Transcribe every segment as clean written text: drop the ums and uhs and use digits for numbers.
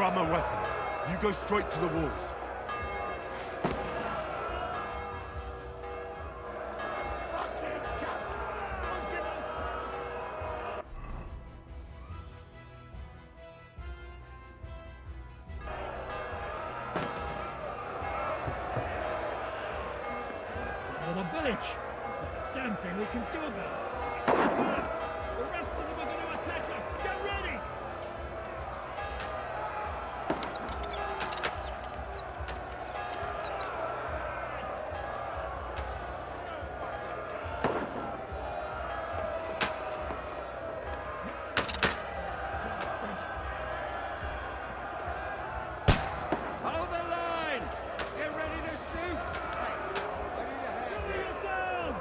grab my weapons. You go straight to the walls. The village! Damn thing we can do about it! The rest of them are going to attack us! Get ready! Hold the line! Get ready to shoot! Ready to hand See you down!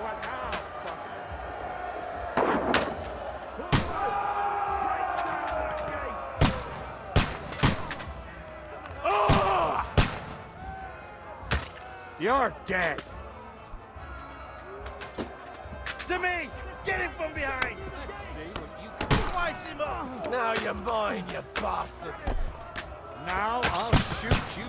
What now, fucker? You're dead. To me! Get him from behind! Let's see what you can slice him up! Now you're mine, you bastard! Now I'll shoot you.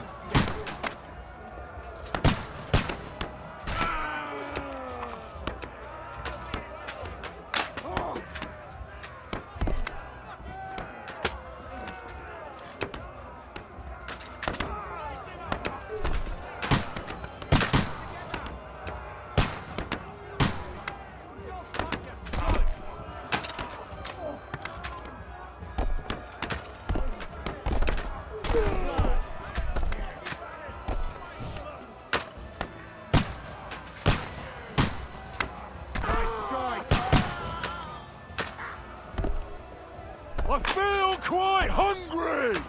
I feel quite hungry!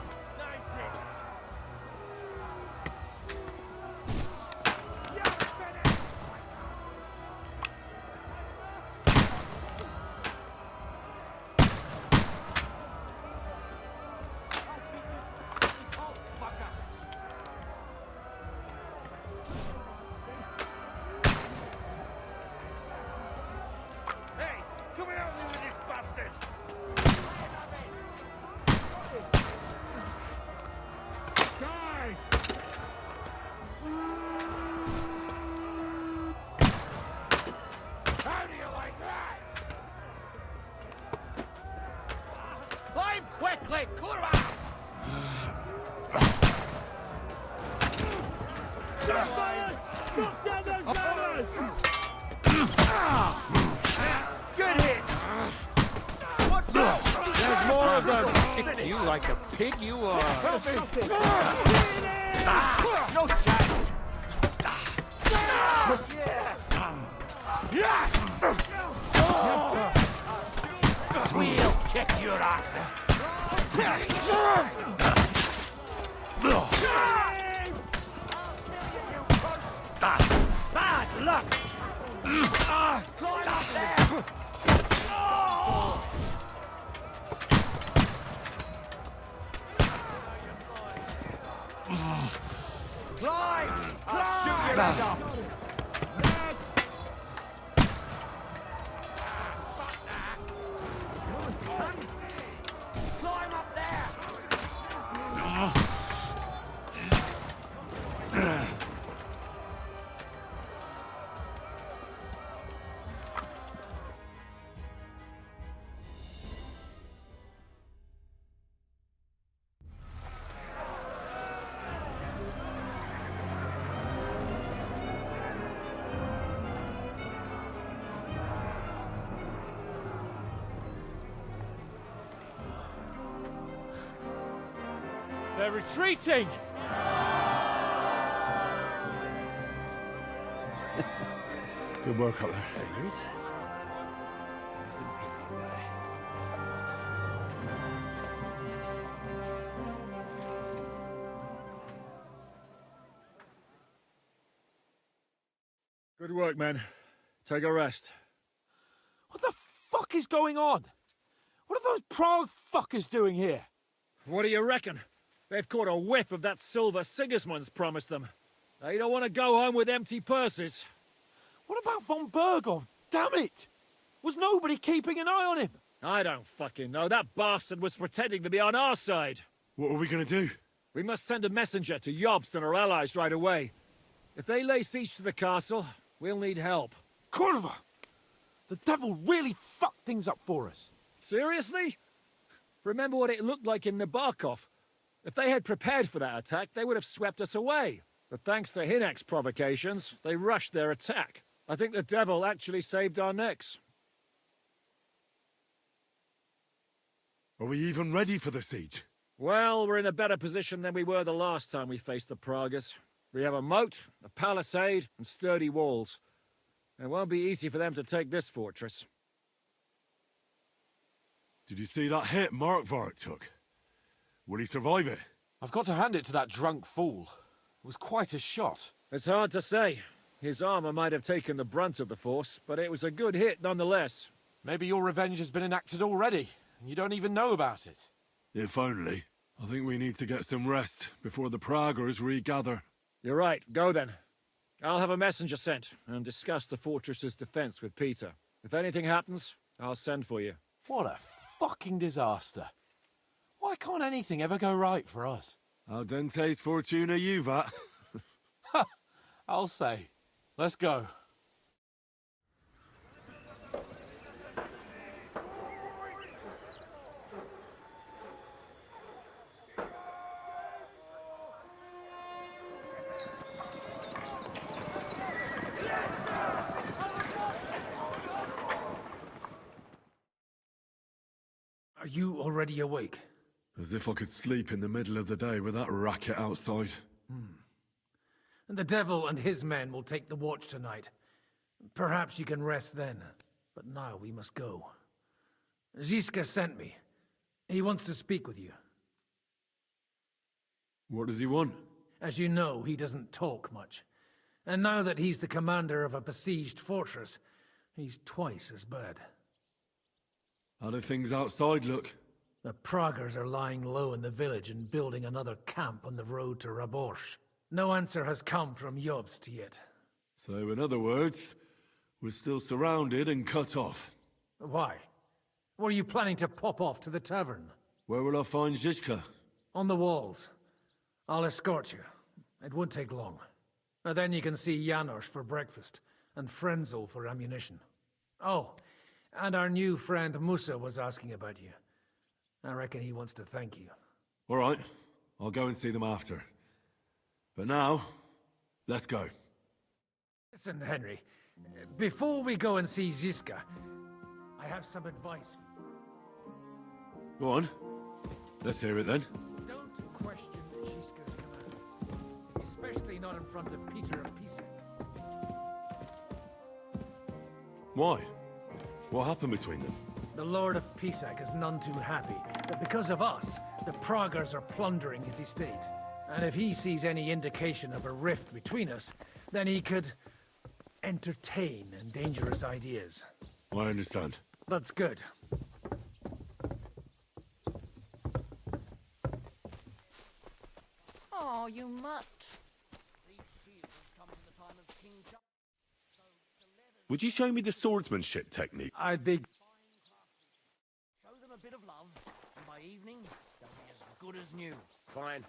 Hey! Come and help me with this bastard! Die! How do you like that? Climb quickly, kurwa! Drop down those ladders! Good hit! What's up? There's more of them! Kick you like a pig you are. Help me! No chance! We'll kick your asses! Bad luck! Climb up there! Climb! Shoot your head off! Climb up there! They're retreating! Good work up there. There he is. There's no hiding there. Good work, men. Take a rest. What the fuck is going on? What are those Prague fuckers doing here? What do you reckon? They've caught a whiff of that silver Sigismund's promised them. They don't want to go home with empty purses. What about von Berghoff? Damn it! Was nobody keeping an eye on him? I don't fucking know. That bastard was pretending to be on our side. What are we gonna do? We must send a messenger to Jobst and our allies right away. If they lay siege to the castle, we'll need help. Kurva! The devil really fucked things up for us. Seriously? Remember what it looked like in Nabokov. If they had prepared for that attack, they would have swept us away. But thanks to Hinek's provocations, they rushed their attack. I think the devil actually saved our necks. Are we even ready for the siege? Well, we're in a better position than we were the last time we faced the Pragas. We have a moat, a palisade, and sturdy walls. It won't be easy for them to take this fortress. Did you see that hit Markvark took? Will he survive it? I've got to hand it to that drunk fool. It was quite a shot. It's hard to say. His armor might have taken the brunt of the force, but it was a good hit nonetheless. Maybe your revenge has been enacted already, and you don't even know about it. If only. I think we need to get some rest before the Praggers regather. You're right. Go then. I'll have a messenger sent and discuss the fortress's defense with Peter. If anything happens, I'll send for you. What a fucking disaster. Why can't anything ever go right for us? Al dente's fortuna juvat. I'll say. Let's go. Are you already awake? As if I could sleep in the middle of the day with that racket outside. The devil and his men will take the watch tonight. Perhaps you can rest then. But now we must go. Ziska sent me. He wants to speak with you. What does he want? As you know, he doesn't talk much. And now that he's the commander of a besieged fortress, he's twice as bad. How do things outside look? The Praggers are lying low in the village and building another camp on the road to Raborsh. No answer has come from Jobst yet. So, in other words, we're still surrounded and cut off. Why? Were you planning to pop off to the tavern? Where will I find Zizka? On the walls. I'll escort you. It won't take long. And then you can see Janos for breakfast, and Frenzel for ammunition. Oh, and our new friend Musa was asking about you. I reckon he wants to thank you. All right, I'll go and see them after. But now, let's go. Listen, Henry. Before we go and see Ziska, I have some advice for you. Go on. Let's hear it then. Don't question Ziska's commands, especially not in front of Peter of Pisek. Why? What happened between them? The Lord of Pisak is none too happy that because of us, the Praggers are plundering his estate. And if he sees any indication of a rift between us, then he could entertain dangerous ideas. I understand. That's good. Oh, you mutt. Would you show me the swordsmanship technique? I'd be... Show them a bit of love, and by evening, they'll be as good as new. Fine.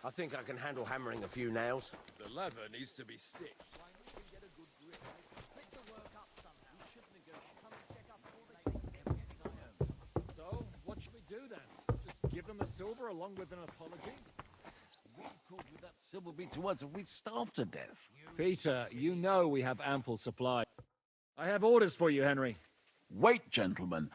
I think I can handle hammering a few nails. The leather needs to be stitched. So, what should we do then? Just give them the silver along with an apology? What good would that silver be to us if we starved to death? Peter, you know we have ample supply. I have orders for you, Henry. Wait, gentlemen.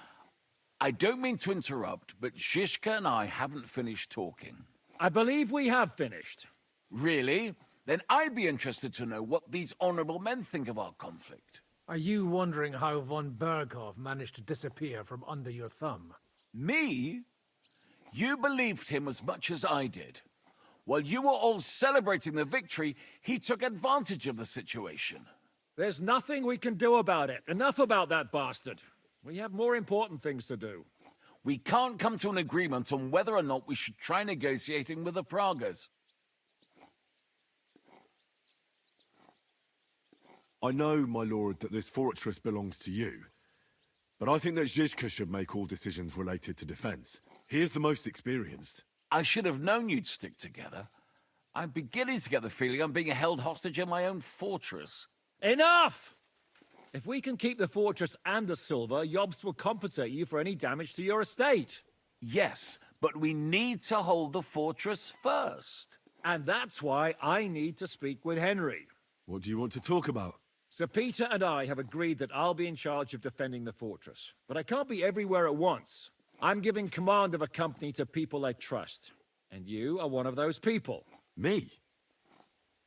I don't mean to interrupt, but Shishka and I haven't finished talking. I believe we have finished. Really? Then I'd be interested to know what these honorable men think of our conflict. Are you wondering how von Berghoff managed to disappear from under your thumb? Me? You believed him as much as I did. While you were all celebrating the victory, he took advantage of the situation. There's nothing we can do about it. Enough about that bastard. We have more important things to do. We can't come to an agreement on whether or not we should try negotiating with the Pragas. I know, my lord, that this fortress belongs to you. But I think that Zizka should make all decisions related to defense. He is the most experienced. I should have known you'd stick together. I'm beginning to get the feeling I'm being held hostage in my own fortress. Enough! If we can keep the fortress and the silver, Yobs will compensate you for any damage to your estate. Yes, but we need to hold the fortress first. And that's why I need to speak with Henry. What do you want to talk about? Sir Peter and I have agreed that I'll be in charge of defending the fortress. But I can't be everywhere at once. I'm giving command of a company to people I trust. And you are one of those people. Me?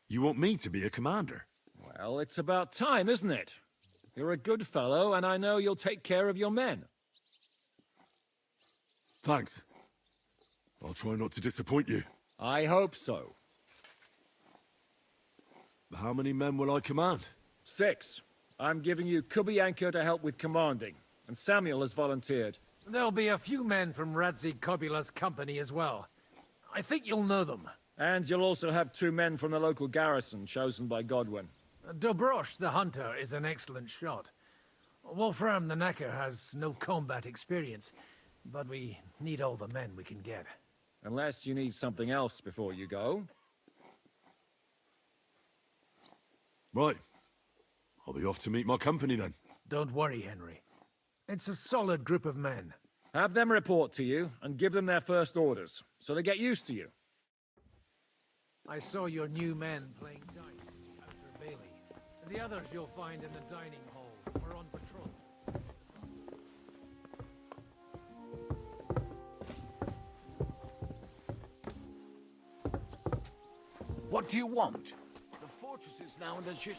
You want me to be a commander? Well, it's about time, isn't it? You're a good fellow, and I know you'll take care of your men. Thanks. I'll try not to disappoint you. I hope so. How many men will I command? 6. I'm giving you Kubianka to help with commanding, and Samuel has volunteered. There'll be a few men from Radzi Kobula's company as well. I think you'll know them. And you'll also have 2 men from the local garrison, chosen by Godwin. Dobrosh, the hunter, is an excellent shot. Wolfram the Knacker has no combat experience, but we need all the men we can get. Unless you need something else before you go. Right. I'll be off to meet my company then. Don't worry, Henry. It's a solid group of men. Have them report to you, and give them their first orders, so they get used to you. I saw your new men playing dice after Bailey. The others you'll find in the dining hall. We're on patrol. What do you want? The fortress is now under Zizka.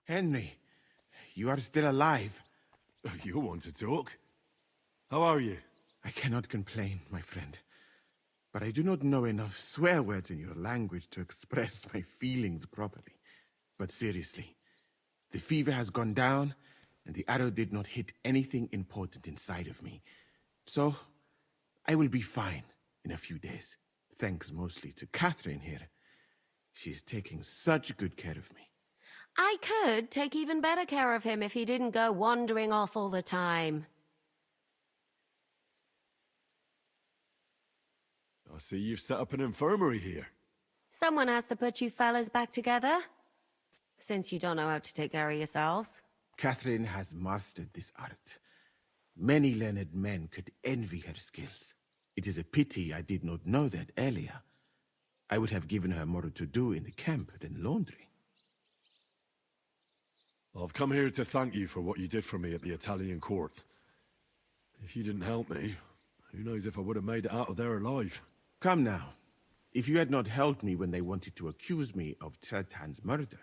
Henry, you are still alive. You want to talk? How are you? I cannot complain, my friend. But I do not know enough swear words in your language to express my feelings properly. But seriously, the fever has gone down, and the arrow did not hit anything important inside of me. So, I will be fine in a few days. Thanks mostly to Catherine here. She's taking such good care of me. I could take even better care of him if he didn't go wandering off all the time. I see you've set up an infirmary here. Someone has to put you fellas back together. Since you don't know how to take care of yourselves. Catherine has mastered this art. Many learned men could envy her skills. It is a pity I did not know that earlier. I would have given her more to do in the camp than laundry. I've come here to thank you for what you did for me at the Italian court. If you didn't help me, who knows if I would have made it out of there alive. Come now. If you had not helped me when they wanted to accuse me of Tretan's murder,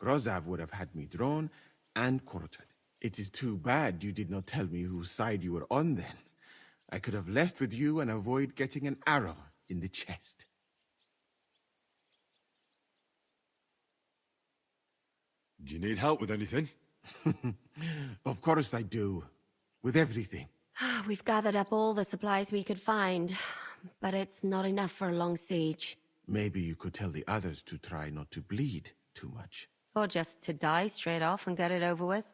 Grozav would have had me drawn and quartered. It is too bad you did not tell me whose side you were on then. I could have left with you and avoid getting an arrow in the chest. Do you need help with anything? Of course I do. With everything. We've gathered up all the supplies we could find, but it's not enough for a long siege. Maybe you could tell the others to try not to bleed too much. Or just to die straight off and get it over with.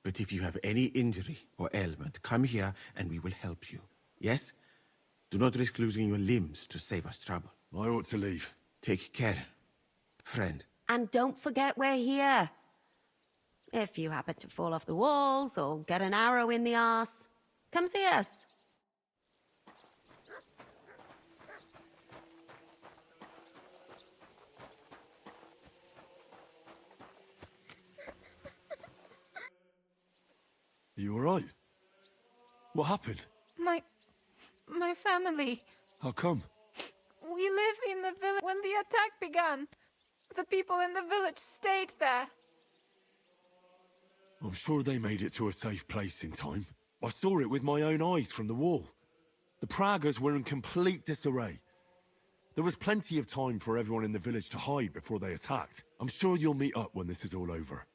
But if you have any injury or ailment, come here and we will help you. Yes? Do not risk losing your limbs to save us trouble. I ought to leave. Take care, friend. And don't forget we're here. If you happen to fall off the walls or get an arrow in the arse, come see us. You alright? What happened? My family. How come? We live in the village when the attack began. The people in the village stayed there. I'm sure they made it to a safe place in time. I saw it with my own eyes from the wall. The Pragas were in complete disarray. There was plenty of time for everyone in the village to hide before they attacked. I'm sure you'll meet up when this is all over.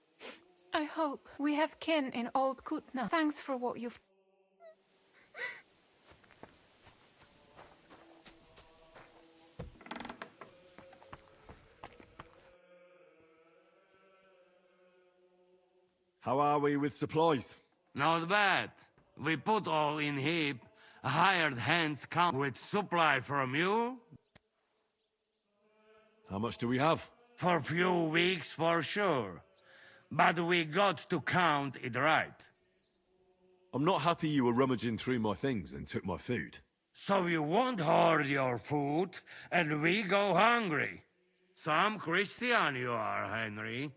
I hope. We have kin in Old Kutna. Thanks for what you've... How are we with supplies? Not bad. We put all in heap. Hired hands come with supply from you. How much do we have? For few weeks, for sure. But we got to count it right. I'm not happy you were rummaging through my things and took my food. So you won't hoard your food, and we go hungry. Some Christian you are, Henry.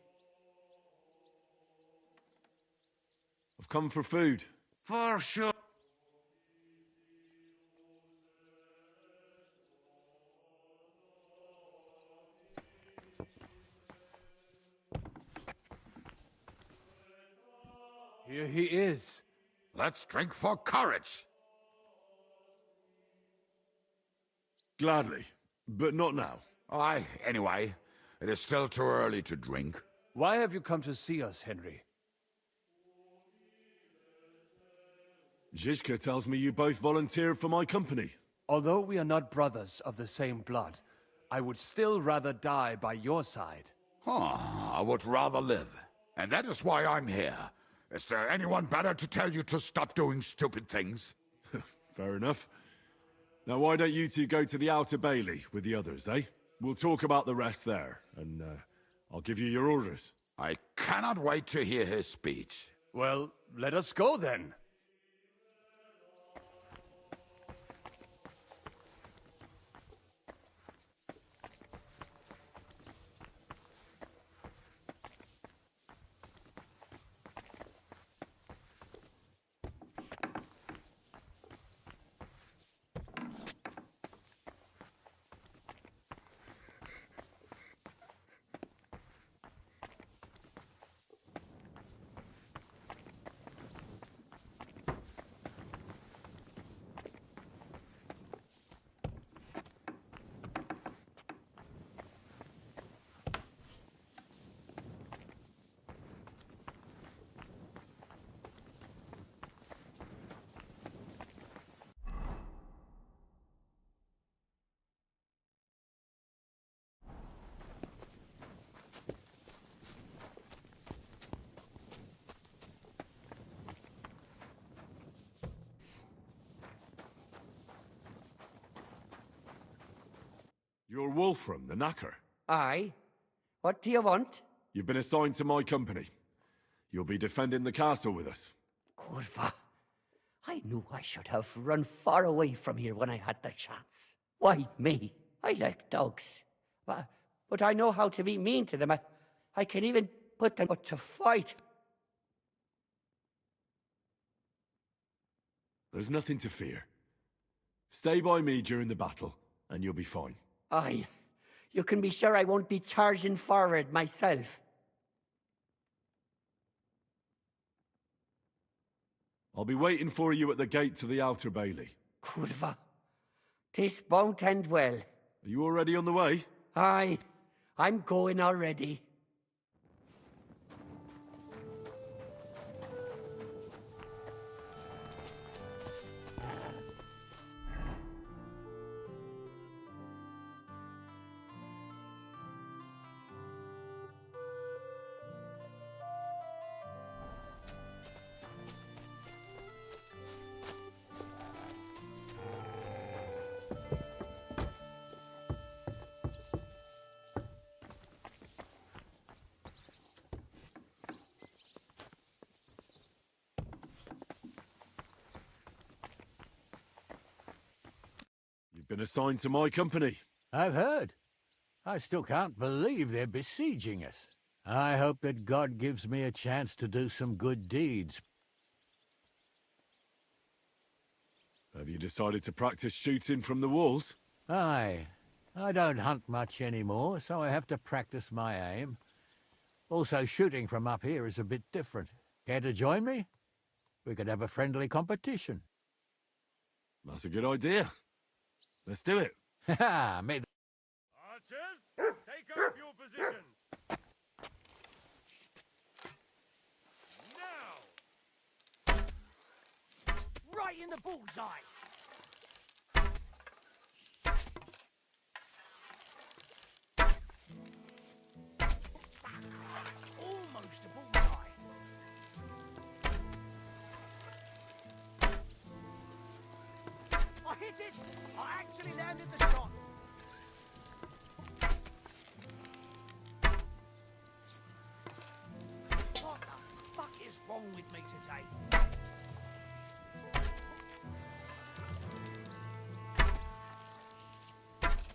I've come for food. For sure. Here he is. Let's drink for courage. Gladly, but not now. Aye, anyway, it is still too early to drink. Why have you come to see us, Henry? Zizka tells me you both volunteered for my company. Although we are not brothers of the same blood, I would still rather die by your side. I would rather live. And that is why I'm here. Is there anyone better to tell you to stop doing stupid things? Fair enough. Now why don't you two go to the Outer Bailey with the others, eh? We'll talk about the rest there, and I'll give you your orders. I cannot wait to hear his speech. Well, let us go then. You're Wolfram, the Knacker. Aye. What do you want? You've been assigned to my company. You'll be defending the castle with us. Curva. I knew I should have run far away from here when I had the chance. Why me? I like dogs. But I know how to be mean to them. I can even put them up to fight. There's nothing to fear. Stay by me during the battle, and you'll be fine. Aye. You can be sure I won't be charging forward myself. I'll be waiting for you at the gate to the Outer Bailey. Curva. This won't end well. Are you already on the way? Aye. I'm going already. Been assigned to my company. I've heard. I still can't believe they're besieging us. I hope that God gives me a chance to do some good deeds. Have you decided to practice shooting from the walls? Aye. I don't hunt much anymore, so I have to practice my aim. Also, shooting from up here is a bit different. Care to join me? We could have a friendly competition. That's a good idea. Let's do it. Ha! May Archers, take up your positions. right in the bullseye. Almost a bullseye. I hit it! I actually landed the shot. What the fuck is wrong with me today?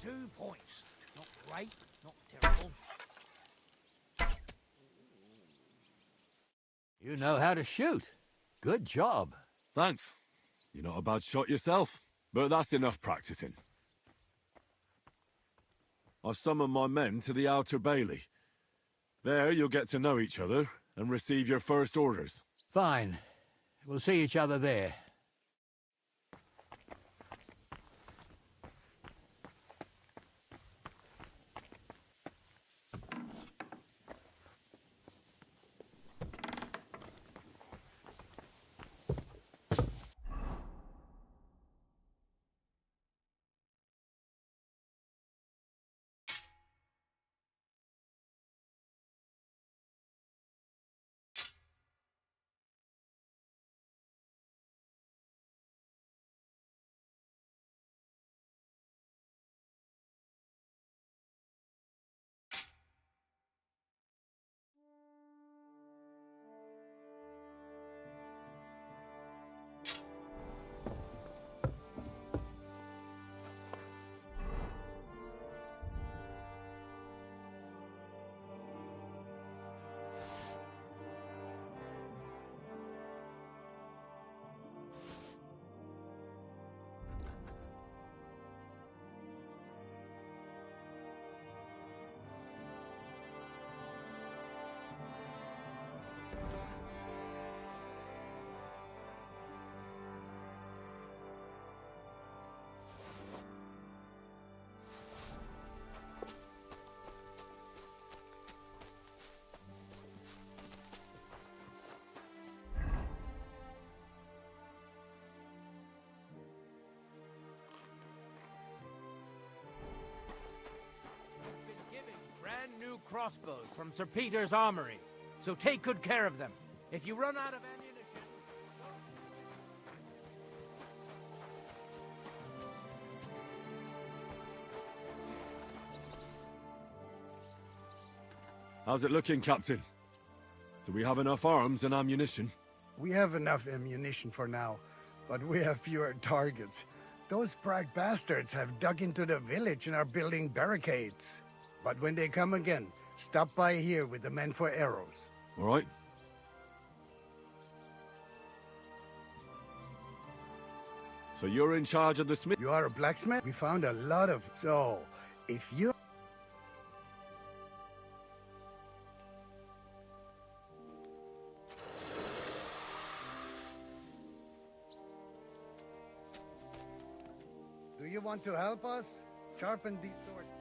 2 points. Not great, not terrible. You know how to shoot. Good job. Thanks. You're not a bad shot yourself, but that's enough practicing. I've summoned my men to the outer bailey. There you'll get to know each other and receive your first orders. Fine. We'll see each other there. New crossbows from Sir Peter's armory, so take good care of them. If you run out of ammunition... How's it looking, Captain? Do we have enough arms and ammunition? We have enough ammunition for now, but we have fewer targets. Those Prague bastards have dug into the village and are building barricades. But when they come again, stop by here with the men for arrows. All right. So you're in charge of the smith? You are a blacksmith? We found a lot of... So, if you... Do you want to help us? Sharpen these swords then.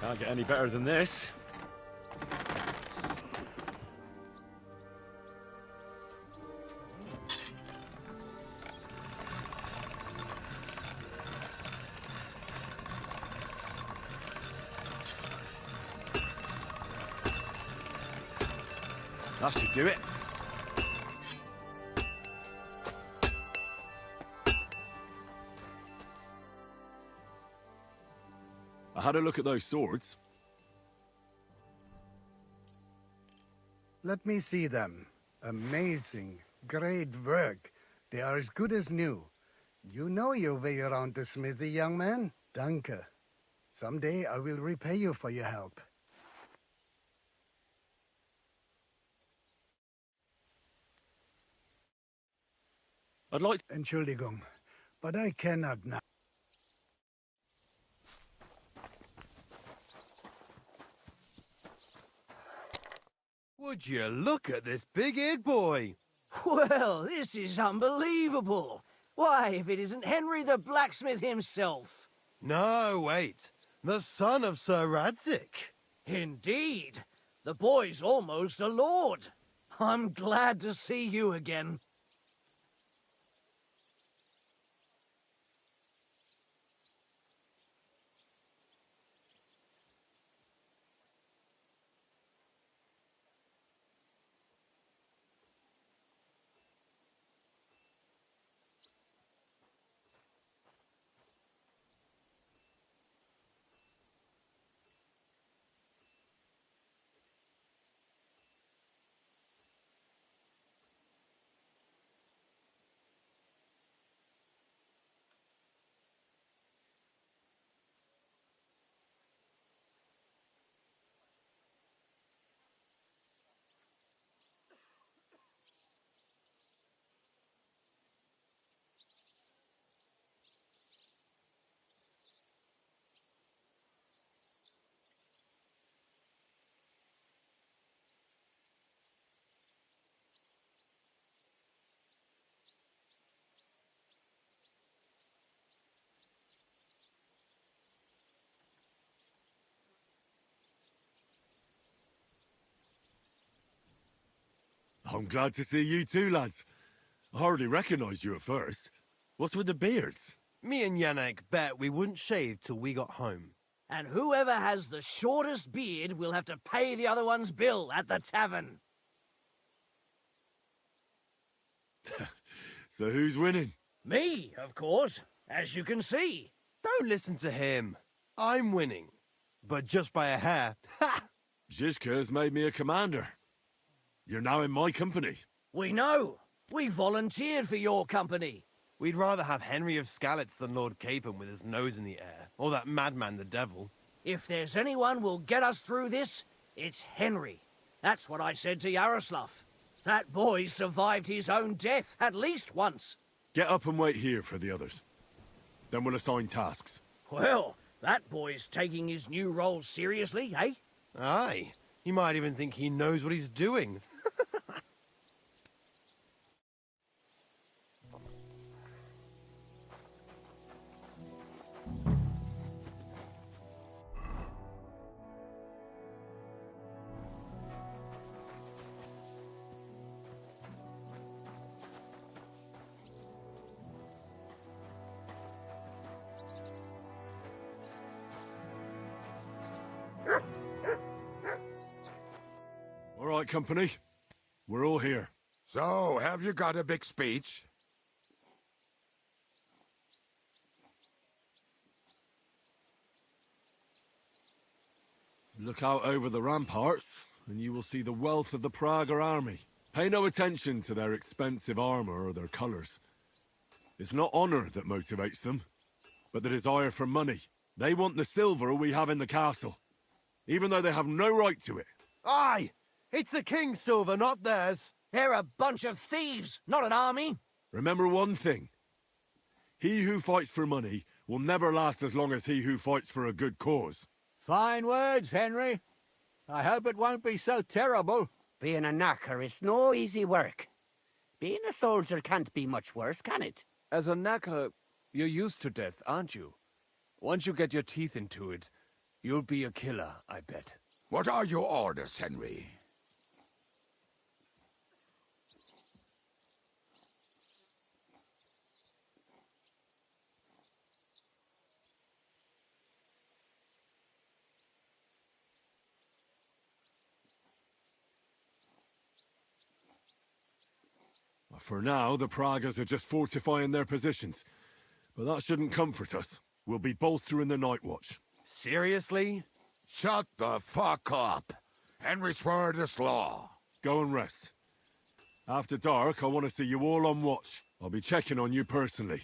Can't get any better than this. That should do it. I had a look at those swords. Let me see them. Amazing. Great work. They are as good as new. You know your way around the smithy, young man. Danke. Someday I will repay you for your help. I'd like to... Entschuldigung, but I cannot now. Would you look at this big-eared boy? Well, this is unbelievable. Why, if it isn't Henry the blacksmith himself. No, wait. The son of Sir Radzik. Indeed. The boy's almost a lord. I'm glad to see you again. I'm glad to see you too, lads. I hardly recognised you at first. What's with the beards? Me and Yannick bet we wouldn't shave till we got home. And whoever has the shortest beard will have to pay the other one's bill at the tavern. So who's winning? Me, of course, as you can see. Don't listen to him. I'm winning. But just by a hair. Ha! Zizka's made me a commander. You're now in my company. We know. We volunteered for your company. We'd rather have Henry of Skalitz than Lord Capon with his nose in the air. Or that madman, the devil. If there's anyone will get us through this, it's Henry. That's what I said to Yaroslav. That boy survived his own death at least once. Get up and wait here for the others. Then we'll assign tasks. Well, that boy's taking his new role seriously, eh? Aye. He might even think he knows what he's doing. All right, company. We're all here. So, have you got a big speech? Look out over the ramparts, and you will see the wealth of the Praga army. Pay no attention to their expensive armor or their colors. It's not honor that motivates them, but the desire for money. They want the silver we have in the castle, even though they have no right to it. Aye! It's the king's silver, not theirs. They're a bunch of thieves, not an army. Remember one thing. He who fights for money will never last as long as he who fights for a good cause. Fine words, Henry. I hope it won't be so terrible. Being a knacker is no easy work. Being a soldier can't be much worse, can it? As a knacker, you're used to death, aren't you? Once you get your teeth into it, you'll be a killer, I bet. What are your orders, Henry? For now, the Pragas are just fortifying their positions. But that shouldn't comfort us. We'll be bolstering the night watch. Seriously? Shut the fuck up. Henry's word is law. Go and rest. After dark, I want to see you all on watch. I'll be checking on you personally.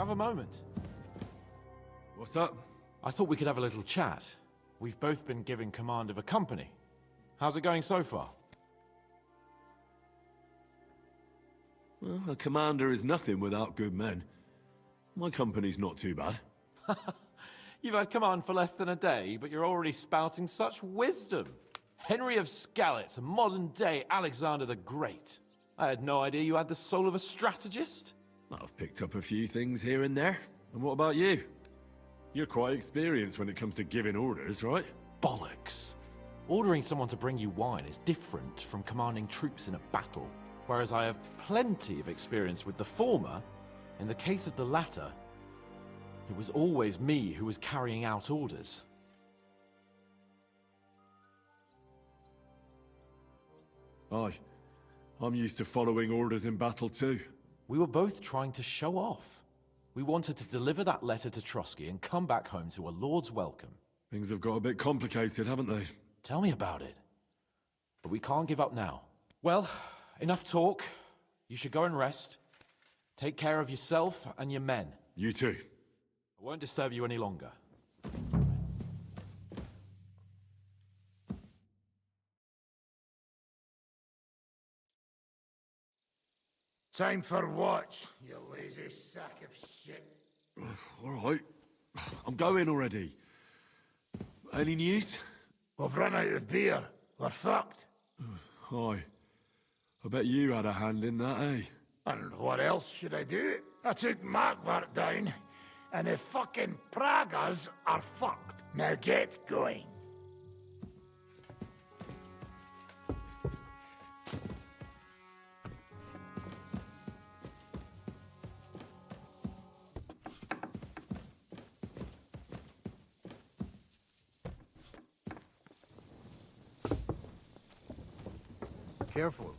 have a moment? What's up? I thought we could have a little chat. We've both been given command of a company. How's it going so far? Well, a commander is nothing without good men. My company's not too bad. You've had command for less than a day, but you're already spouting such wisdom. Henry of Skalitz, a modern-day Alexander the Great. I had no idea you had the soul of a strategist. I've picked up a few things here and there. And what about you? You're quite experienced when it comes to giving orders, right? Bollocks. Ordering someone to bring you wine is different from commanding troops in a battle. Whereas I have plenty of experience with the former, in the case of the latter, it was always me who was carrying out orders. Aye. I'm used to following orders in battle too. We were both trying to show off. We wanted to deliver that letter to Trotsky and come back home to a lord's welcome. Things have got a bit complicated, haven't they? Tell me about it. But we can't give up now. Well, enough talk. You should go and rest. Take care of yourself and your men. You too. I won't disturb you any longer. Time for what, you lazy sack of shit? All right. I'm going already. Any news? We've run out of beer. We're fucked. Aye. I bet you had a hand in that, eh? And what else should I do? I took Markvart down, and the fucking Pragas are fucked. Now get going. Careful.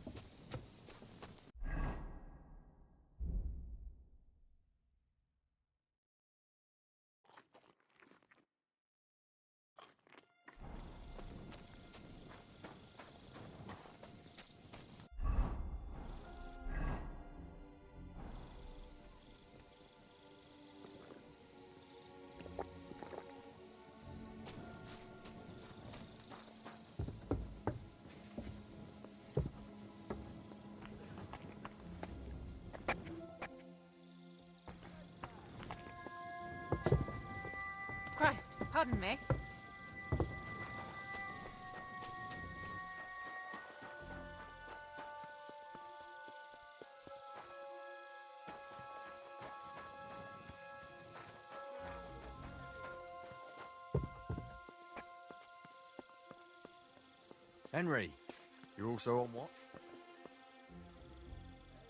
Christ, pardon me. Henry, you're also on watch?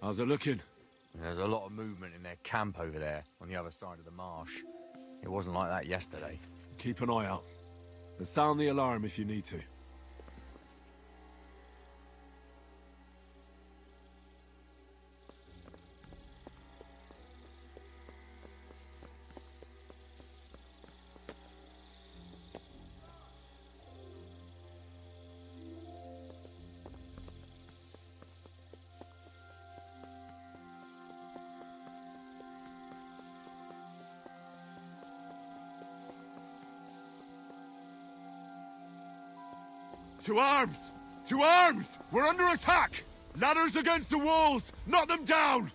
How's it looking? There's a lot of movement in their camp over there, on the other side of the marsh. It wasn't like that yesterday. Keep an eye out. And sound the alarm if you need to. To arms! To arms! We're under attack! Ladders against the walls! Knock them down!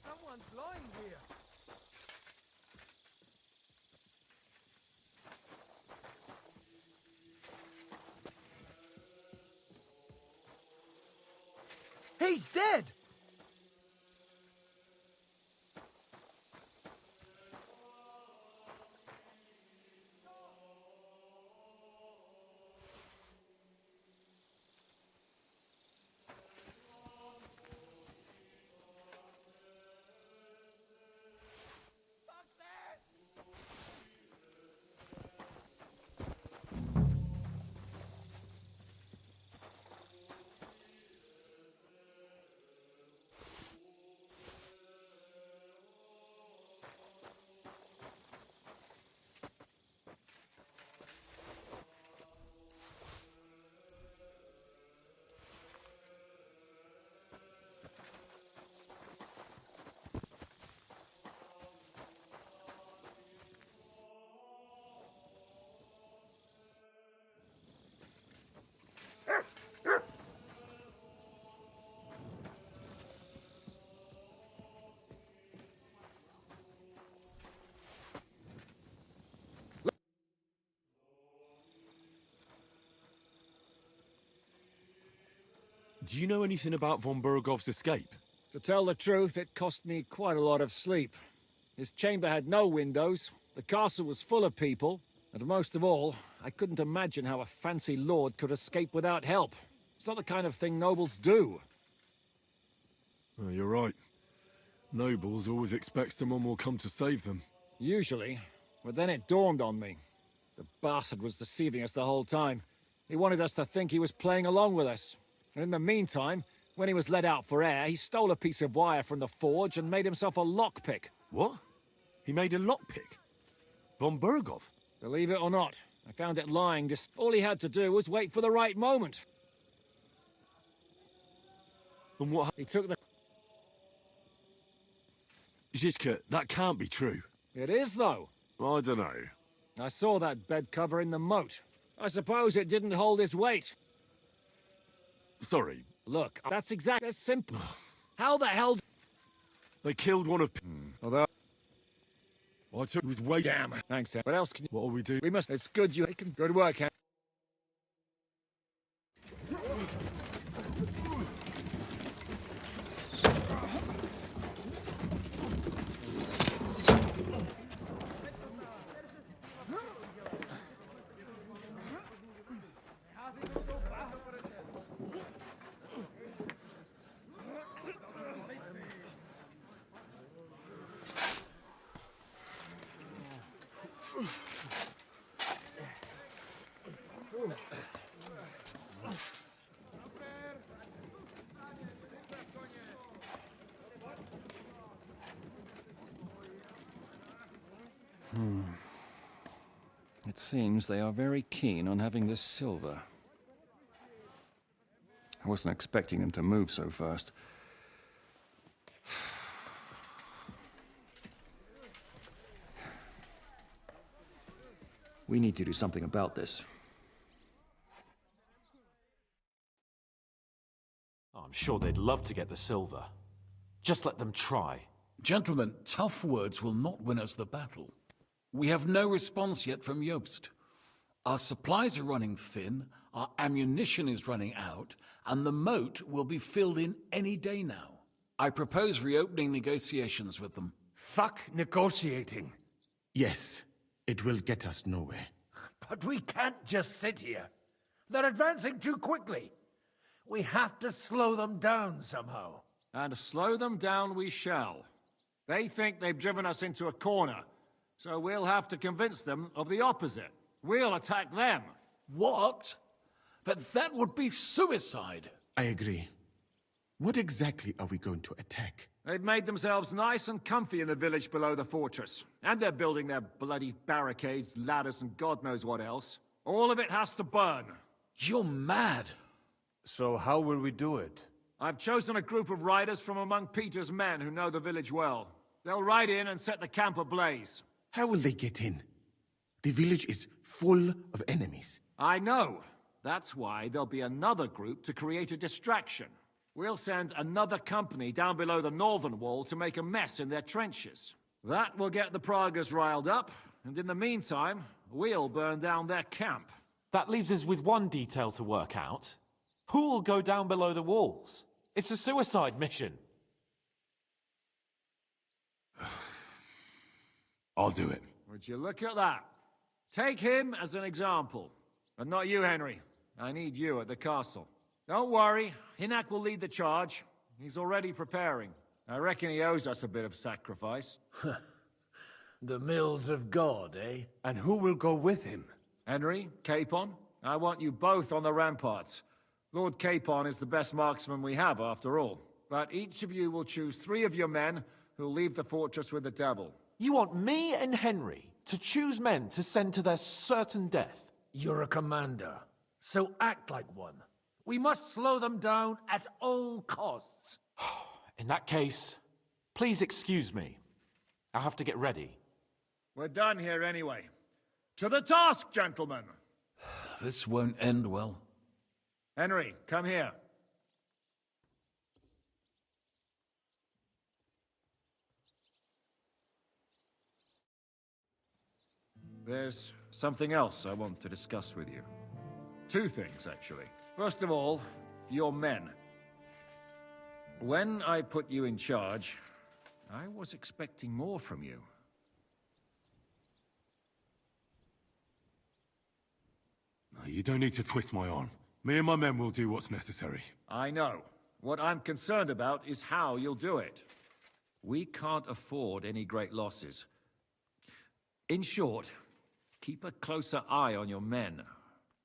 Someone's lying here. He's dead! Do you know anything about von Bergov's escape? To tell the truth, it cost me quite a lot of sleep. His chamber had no windows, the castle was full of people, and most of all, I couldn't imagine how a fancy lord could escape without help. It's not the kind of thing nobles do. Oh, you're right. Nobles always expect someone will come to save them. Usually, but then it dawned on me. The bastard was deceiving us the whole time. He wanted us to think he was playing along with us. And in the meantime, when he was let out for air, he stole a piece of wire from the forge and made himself a lockpick. What? He made a lockpick? Von Bergov? Believe it or not, I found it lying. All he had to do was wait for the right moment. And what? He took the... Zizka, that can't be true. It is, though. I don't know. I saw that bed cover in the moat. I suppose it didn't hold his weight. Sorry. Look, that's exactly as simple. How the hell... They killed one of... Although... I took his weight. Damn. Thanks, Sam. What else can you... What'll we do? We must... It's good you... Good work, Ham. It seems they are very keen on having this silver. I wasn't expecting them to move so fast. We need to do something about this. I'm sure they'd love to get the silver. Just let them try. Gentlemen, tough words will not win us the battle. We have no response yet from Jobst. Our supplies are running thin, our ammunition is running out, and the moat will be filled in any day now. I propose reopening negotiations with them. Fuck negotiating. Yes, it will get us nowhere. But we can't just sit here. They're advancing too quickly. We have to slow them down somehow. And slow them down we shall. They think they've driven us into a corner, so we'll have to convince them of the opposite. We'll attack them. What? But that would be suicide. I agree. What exactly are we going to attack? They've made themselves nice and comfy in the village below the fortress. And they're building their bloody barricades, ladders, and God knows what else. All of it has to burn. You're mad. So how will we do it? I've chosen a group of riders from among Peter's men who know the village well. They'll ride in and set the camp ablaze. How will they get in? The village is full of enemies. I know. That's why there'll be another group to create a distraction. We'll send another company down below the northern wall to make a mess in their trenches. That will get the Pragas riled up, and in the meantime, we'll burn down their camp. That leaves us with one detail to work out. Who'll go down below the walls? It's a suicide mission. I'll do it. Would you look at that? Take him as an example. But not you, Henry. I need you at the castle. Don't worry, Hinak will lead the charge. He's already preparing. I reckon he owes us a bit of sacrifice. The mills of God, eh? And who will go with him? Henry, Capon, I want you both on the ramparts. Lord Capon is the best marksman we have, after all. But each of you will choose 3 of your men who'll leave the fortress with the devil. You want me and Henry to choose men to send to their certain death? You're a commander, so act like one. We must slow them down at all costs. In that case, please excuse me. I have to get ready. We're done here anyway. To the task, gentlemen! This won't end well. Henry, come here. There's something else I want to discuss with you. 2 things, actually. First of all, your men. When I put you in charge, I was expecting more from you. No, you don't need to twist my arm. Me and my men will do what's necessary. I know. What I'm concerned about is how you'll do it. We can't afford any great losses. In short, keep a closer eye on your men.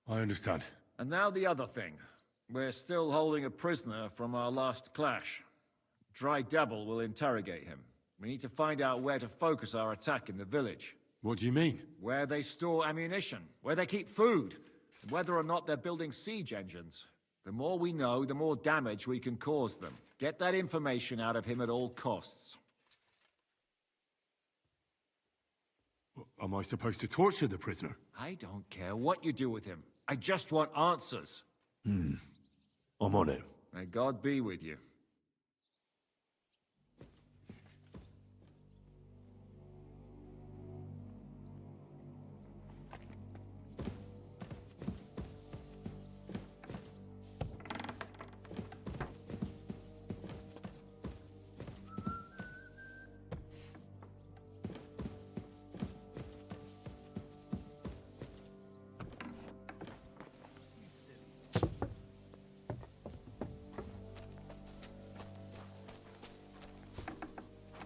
I understand. And now the other thing. We're still holding a prisoner from our last clash. Dry Devil will interrogate him. We need to find out where to focus our attack in the village. What do you mean? Where they store ammunition, where they keep food, and whether or not they're building siege engines. The more we know, the more damage we can cause them. Get that information out of him at all costs. Am I supposed to torture the prisoner? I don't care what you do with him. I just want answers. I'm on it. May God be with you.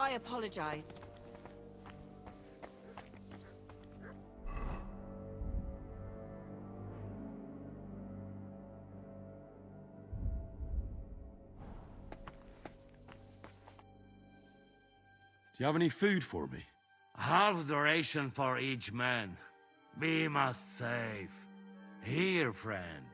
I apologize. Do you have any food for me? Half the ration for each man. We must save. Here, friend.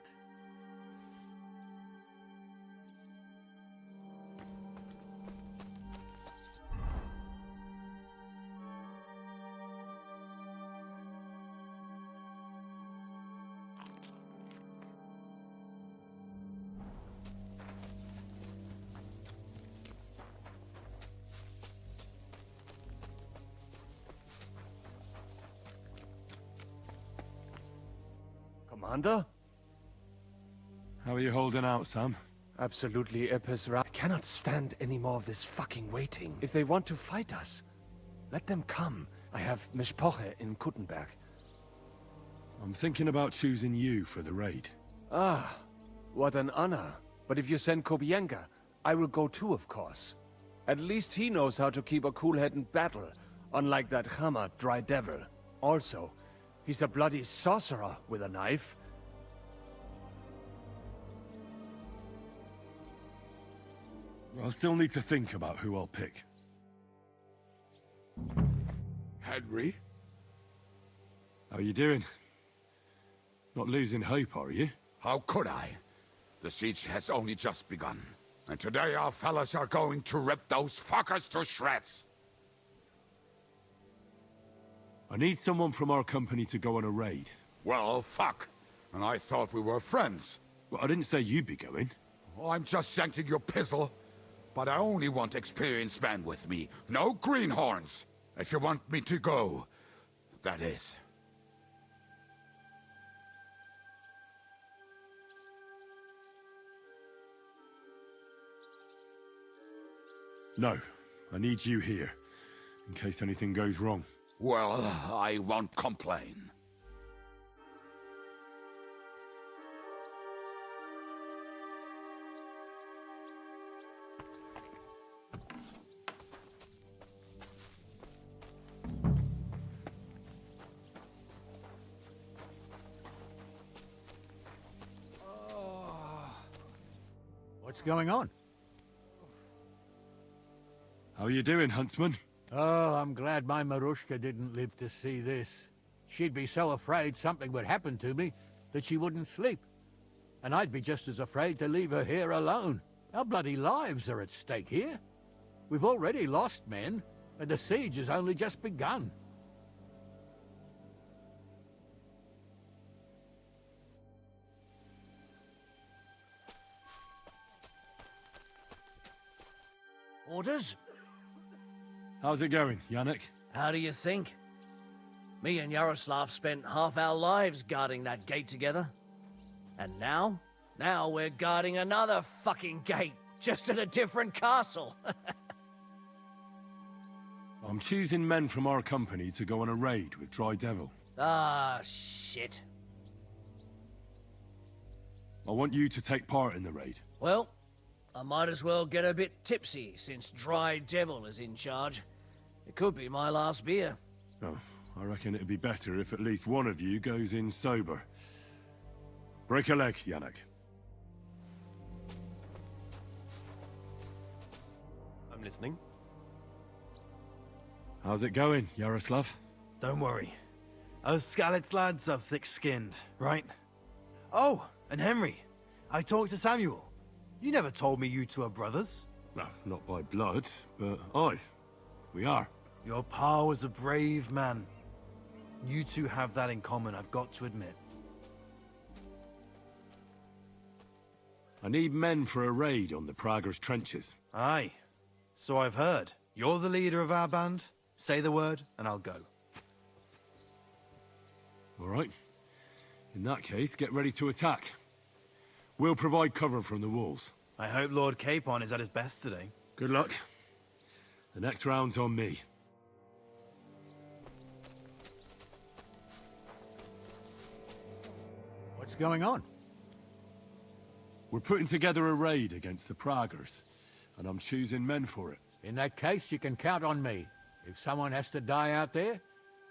Commander? How are you holding out, Sam? Absolutely, Epesra. I cannot stand any more of this fucking waiting. If they want to fight us, let them come. I have Mishpoche in Kuttenberg. I'm thinking about choosing you for the raid. Ah, what an honor. But if you send Kobienka, I will go too, of course. At least he knows how to keep a cool head in battle, unlike that Hammer Dry Devil. Also, he's a bloody sorcerer with a knife. I'll still need to think about who I'll pick. Henry? How are you doing? Not losing hope, are you? How could I? The siege has only just begun. And today our fellas are going to rip those fuckers to shreds. I need someone from our company to go on a raid. Well, fuck. And I thought we were friends. Well, I didn't say you'd be going. Oh, I'm just sending your pizzle. But I only want experienced men with me. No greenhorns. If you want me to go, that is. No, I need you here, in case anything goes wrong. Well, I won't complain. What's going on? How are you doing, Huntsman? Oh, I'm glad my Marushka didn't live to see this. She'd be so afraid something would happen to me that she wouldn't sleep. And I'd be just as afraid to leave her here alone. Our bloody lives are at stake here. We've already lost men, and the siege has only just begun. Orders? How's it going, Yannick? How do you think? Me and Yaroslav spent half our lives guarding that gate together. And now? Now we're guarding another fucking gate, just at a different castle. I'm choosing men from our company to go on a raid with Dry Devil. Ah, shit. I want you to take part in the raid. Well, I might as well get a bit tipsy, since Dry Devil is in charge. It could be my last beer. Oh, I reckon it'd be better if at least one of you goes in sober. Break a leg, Yannick. I'm listening. How's it going, Yaroslav? Don't worry. Us Skalitz lads are thick-skinned, right? Oh, and Henry. I talked to Samuel. You never told me you two are brothers. No, not by blood, but aye, we are. Your pa was a brave man. You two have that in common, I've got to admit. I need men for a raid on the Prager's trenches. Aye. So I've heard. You're the leader of our band. Say the word, and I'll go. All right. In that case, get ready to attack. We'll provide cover from the walls. I hope Lord Capon is at his best today. Good luck. The next round's on me. What's going on? We're putting together a raid against the Pragers, and I'm choosing men for it. In that case, you can count on me. If someone has to die out there,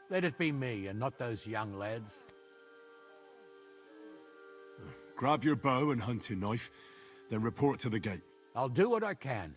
let it be me and not those young lads. Grab your bow and hunting knife, then report to the gate. I'll do what I can.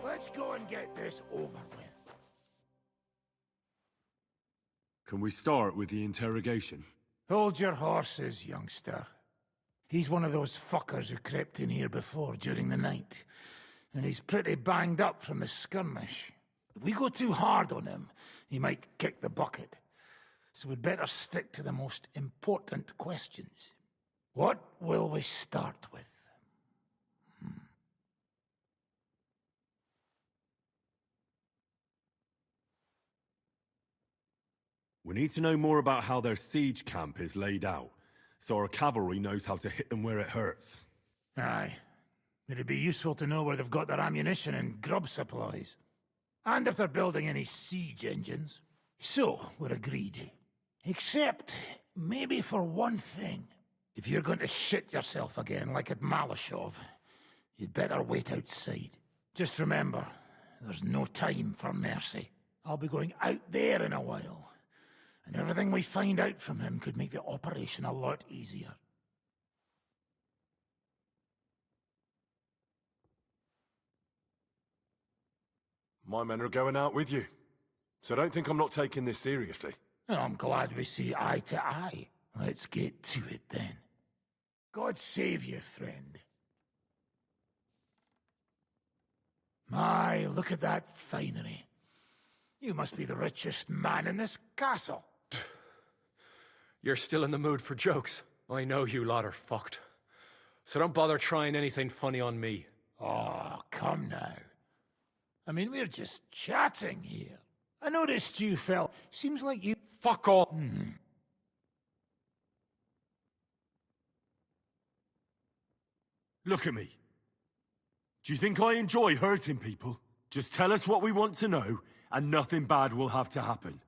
Let's go and get this over with. Can we start with the interrogation? Hold your horses, youngster. He's one of those fuckers who crept in here before during the night. And he's pretty banged up from the skirmish. If we go too hard on him, he might kick the bucket. So we'd better stick to the most important questions. What will we start with? We need to know more about how their siege camp is laid out, so our cavalry knows how to hit them where it hurts. Aye. It'd be useful to know where they've got their ammunition and grub supplies. And if they're building any siege engines. So, we're agreed. Except, maybe for one thing. If you're going to shit yourself again, like at Malashov, you'd better wait outside. Just remember, there's no time for mercy. I'll be going out there in a while. And everything we find out from him could make the operation a lot easier. My men are going out with you, so don't think I'm not taking this seriously. Well, I'm glad we see eye to eye. Let's get to it then. God save you, friend. My, look at that finery. You must be the richest man in this castle. You're still in the mood for jokes. I know you lot are fucked. So don't bother trying anything funny on me. Oh, come now. I mean, we're just chatting here. I noticed you fell. Seems like you... Fuck off! Look at me. Do you think I enjoy hurting people? Just tell us what we want to know, and nothing bad will have to happen.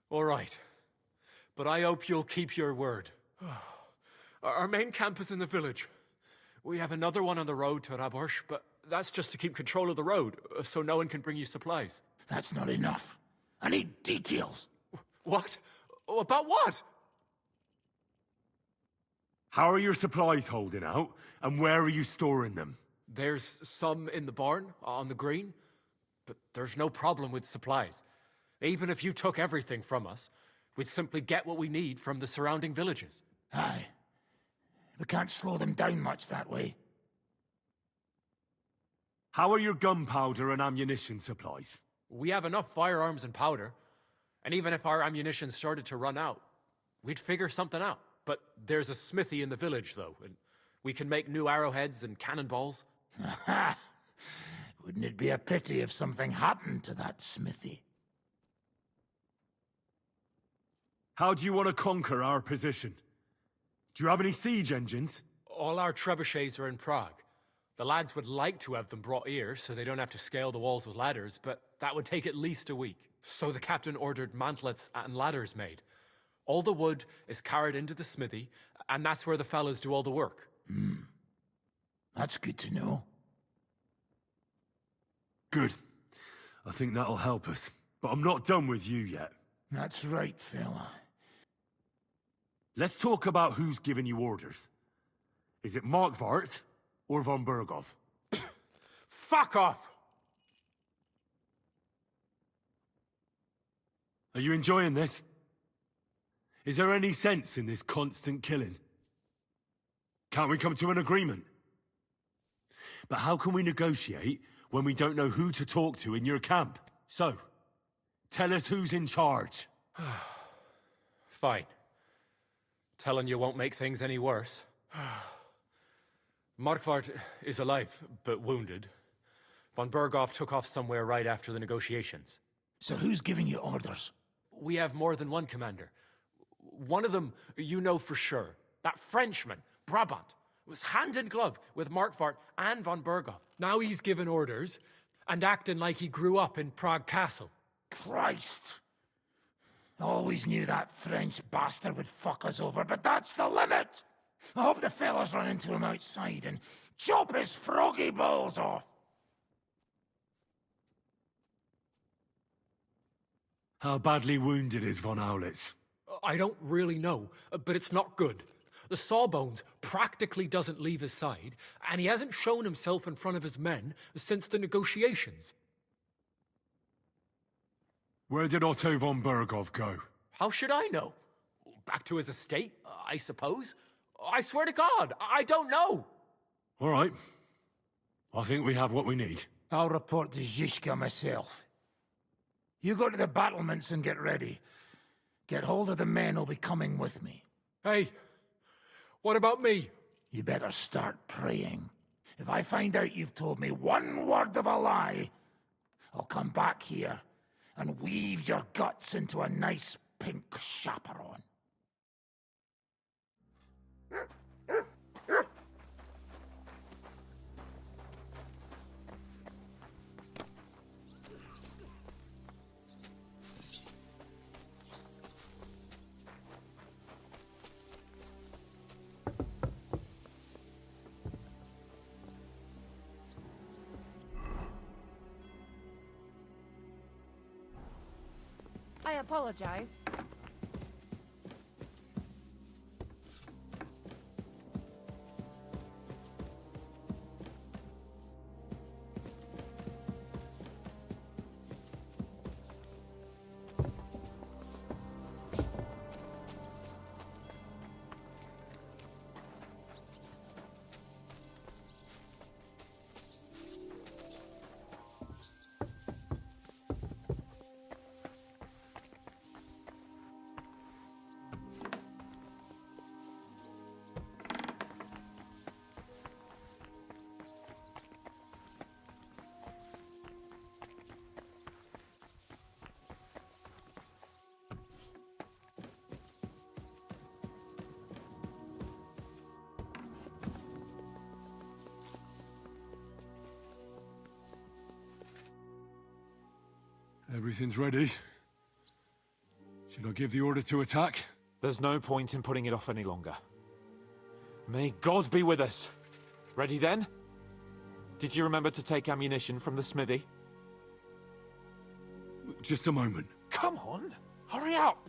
All right. But I hope you'll keep your word. Our main camp is in the village. We have another one on the road to Raborsh, but that's just to keep control of the road, so no one can bring you supplies. That's not enough. I need details. What? About what? How are your supplies holding out, and where are you storing them? There's some in the barn, on the green, but there's no problem with supplies. Even if you took everything from us, we'd simply get what we need from the surrounding villages. Aye. We can't slow them down much that way. How are your gunpowder and ammunition supplies? We have enough firearms and powder, and even if our ammunition started to run out, we'd figure something out. But there's a smithy in the village, though, and we can make new arrowheads and cannonballs. Wouldn't it be a pity if something happened to that smithy? How do you want to conquer our position? Do you have any siege engines? All our trebuchets are in Prague. The lads would like to have them brought here so they don't have to scale the walls with ladders, but that would take at least a week. So the captain ordered mantlets and ladders made. All the wood is carried into the smithy, and that's where the fellas do all the work. That's good to know. Good. I think that'll help us. But I'm not done with you yet. That's right, fella. Let's talk about who's giving you orders. Is it Markvart or von Berghoff? Fuck off! Are you enjoying this? Is there any sense in this constant killing? Can't we come to an agreement? But how can we negotiate when we don't know who to talk to in your camp? So, tell us who's in charge. Fine. Telling you won't make things any worse. Markvart is alive, but wounded. Von Berghoff took off somewhere right after the negotiations. So who's giving you orders? We have more than one commander. One of them you know for sure. That Frenchman, Brabant, was hand in glove with Markvart and von Berghoff. Now he's given orders and acting like he grew up in Prague Castle. Christ! Always knew that French bastard would fuck us over, but that's the limit! I hope the fellas run into him outside and chop his froggy balls off! How badly wounded is von Aulitz? I don't really know, but it's not good. The sawbones practically doesn't leave his side, and he hasn't shown himself in front of his men since the negotiations. Where did Otto von Berghoff go? How should I know? Back to his estate, I suppose? I swear to God, I don't know! All right. I think we have what we need. I'll report to Zizka myself. You go to the battlements and get ready. Get hold of the men who'll be coming with me. Hey, what about me? You better start praying. If I find out you've told me one word of a lie, I'll come back here and weave your guts into a nice pink chaperon. I apologize. Everything's ready. Should I give the order to attack? There's no point in putting it off any longer. May God be with us. Ready then? Did you remember to take ammunition from the smithy? Just a moment. Come on! Hurry up!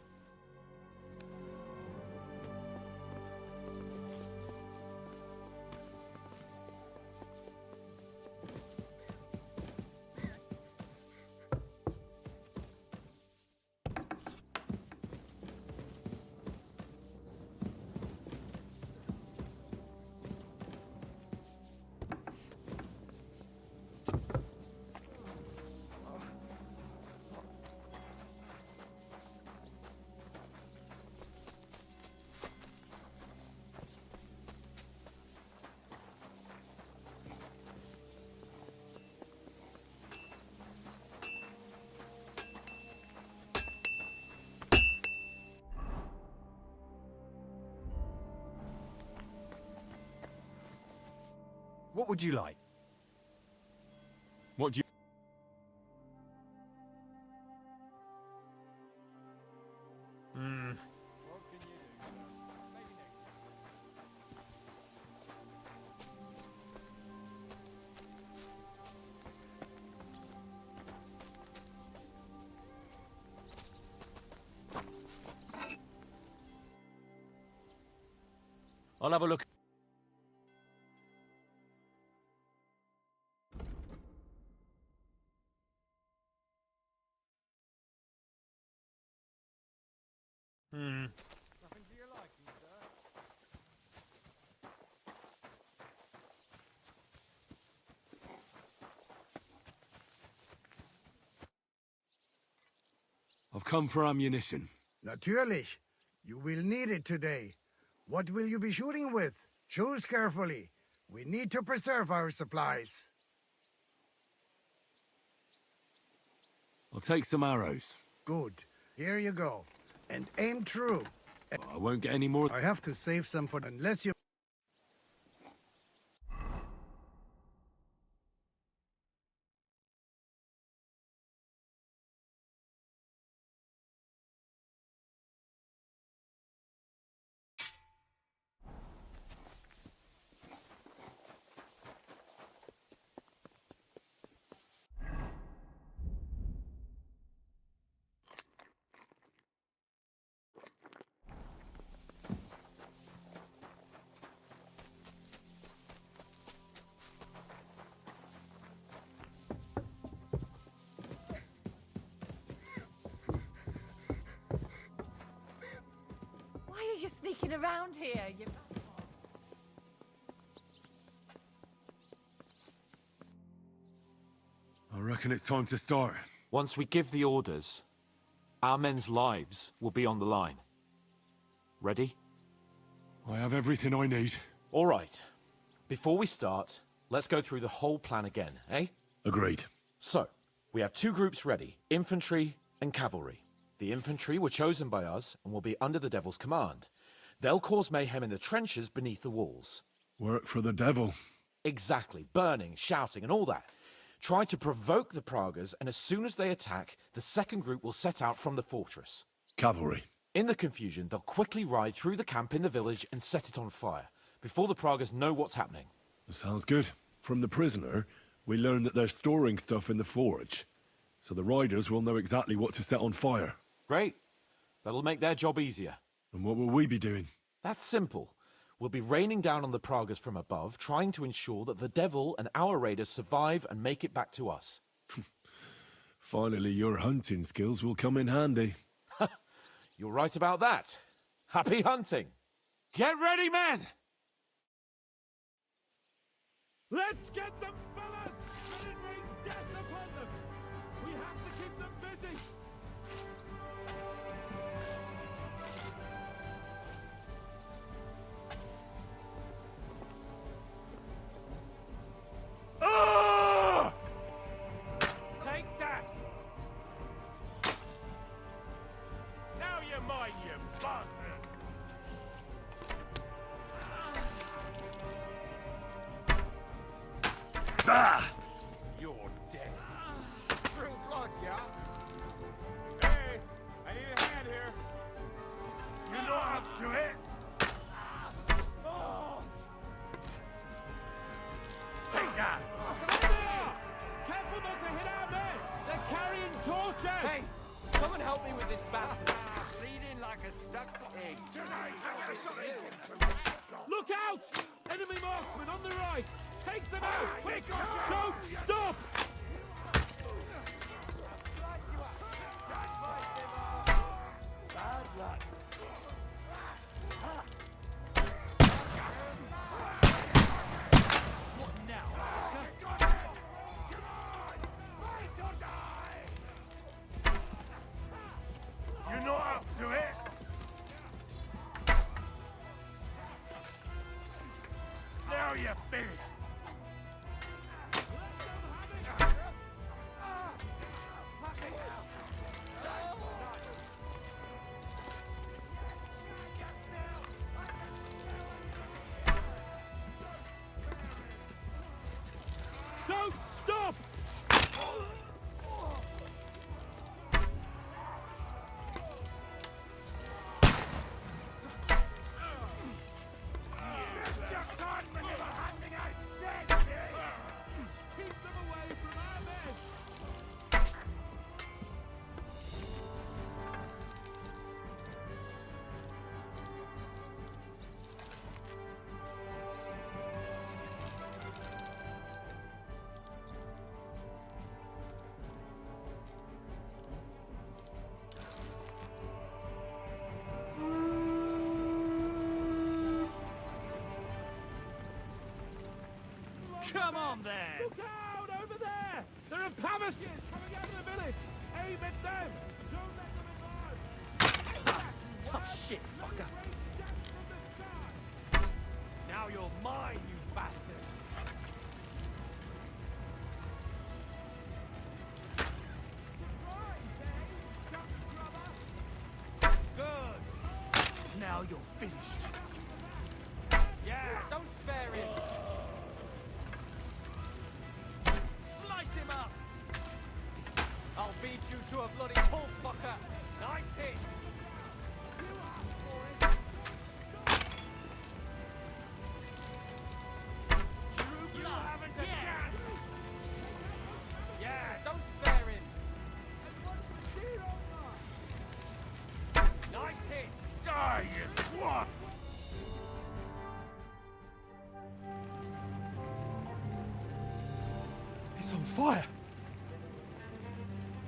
What would you like? What do you... I'll have a look. Nothing to your liking, sir. I've come for ammunition. Natürlich. You will need it today. What will you be shooting with? Choose carefully. We need to preserve our supplies. I'll take some arrows. Good. Here you go. And aim true. I won't get any more. I have to save some for unless you... Why are you sneaking around here? You... I reckon it's time to start. Once we give the orders, our men's lives will be on the line. Ready? I have everything I need. All right. Before we start, let's go through the whole plan again, eh? Agreed. So, we have two groups ready, infantry and cavalry. The infantry were chosen by us and will be under the Devil's command. They'll cause mayhem in the trenches beneath the walls. Work for the devil. Exactly. Burning, shouting, and all that. Try to provoke the Pragas, and as soon as they attack, the second group will set out from the fortress. Cavalry. In the confusion, they'll quickly ride through the camp in the village and set it on fire, before the Pragas know what's happening. Sounds good. From the prisoner, we learned that they're storing stuff in the forge, so the riders will know exactly what to set on fire. Great. That'll make their job easier. And what will we be doing? That's simple. We'll be raining down on the Pragas from above, trying to ensure that the devil and our raiders survive and make it back to us. Finally, your hunting skills will come in handy. You're right about that. Happy hunting. Get ready, men! Let's get them, fellas! Let it rain death upon them! We have to keep them busy! Take that! Now you're mine, you bastard! Ah! You're dead. True blood, yeah? help me with this bastard. Bleeding like a stuck pig. Look out! Enemy marksman on the right! Take them out! Quick! Don't stop! Bad luck. What now? You're not up to it. Now you're finished. Don't stop! Keep them away from our men! Come on then. Look out! Over there! There are Pavashes coming out of the village! Aim at them! Don't let them advance! Tough shit, fucker. Now you're mine, you bastard. Good. Now you're finished. Yeah, don't spare him. Slice him up. I'll beat you to a bloody pulp, fucker. Nice hit. You haven't a chance. Yeah, don't spare him. Nice hit. Die, you swat. It's on fire!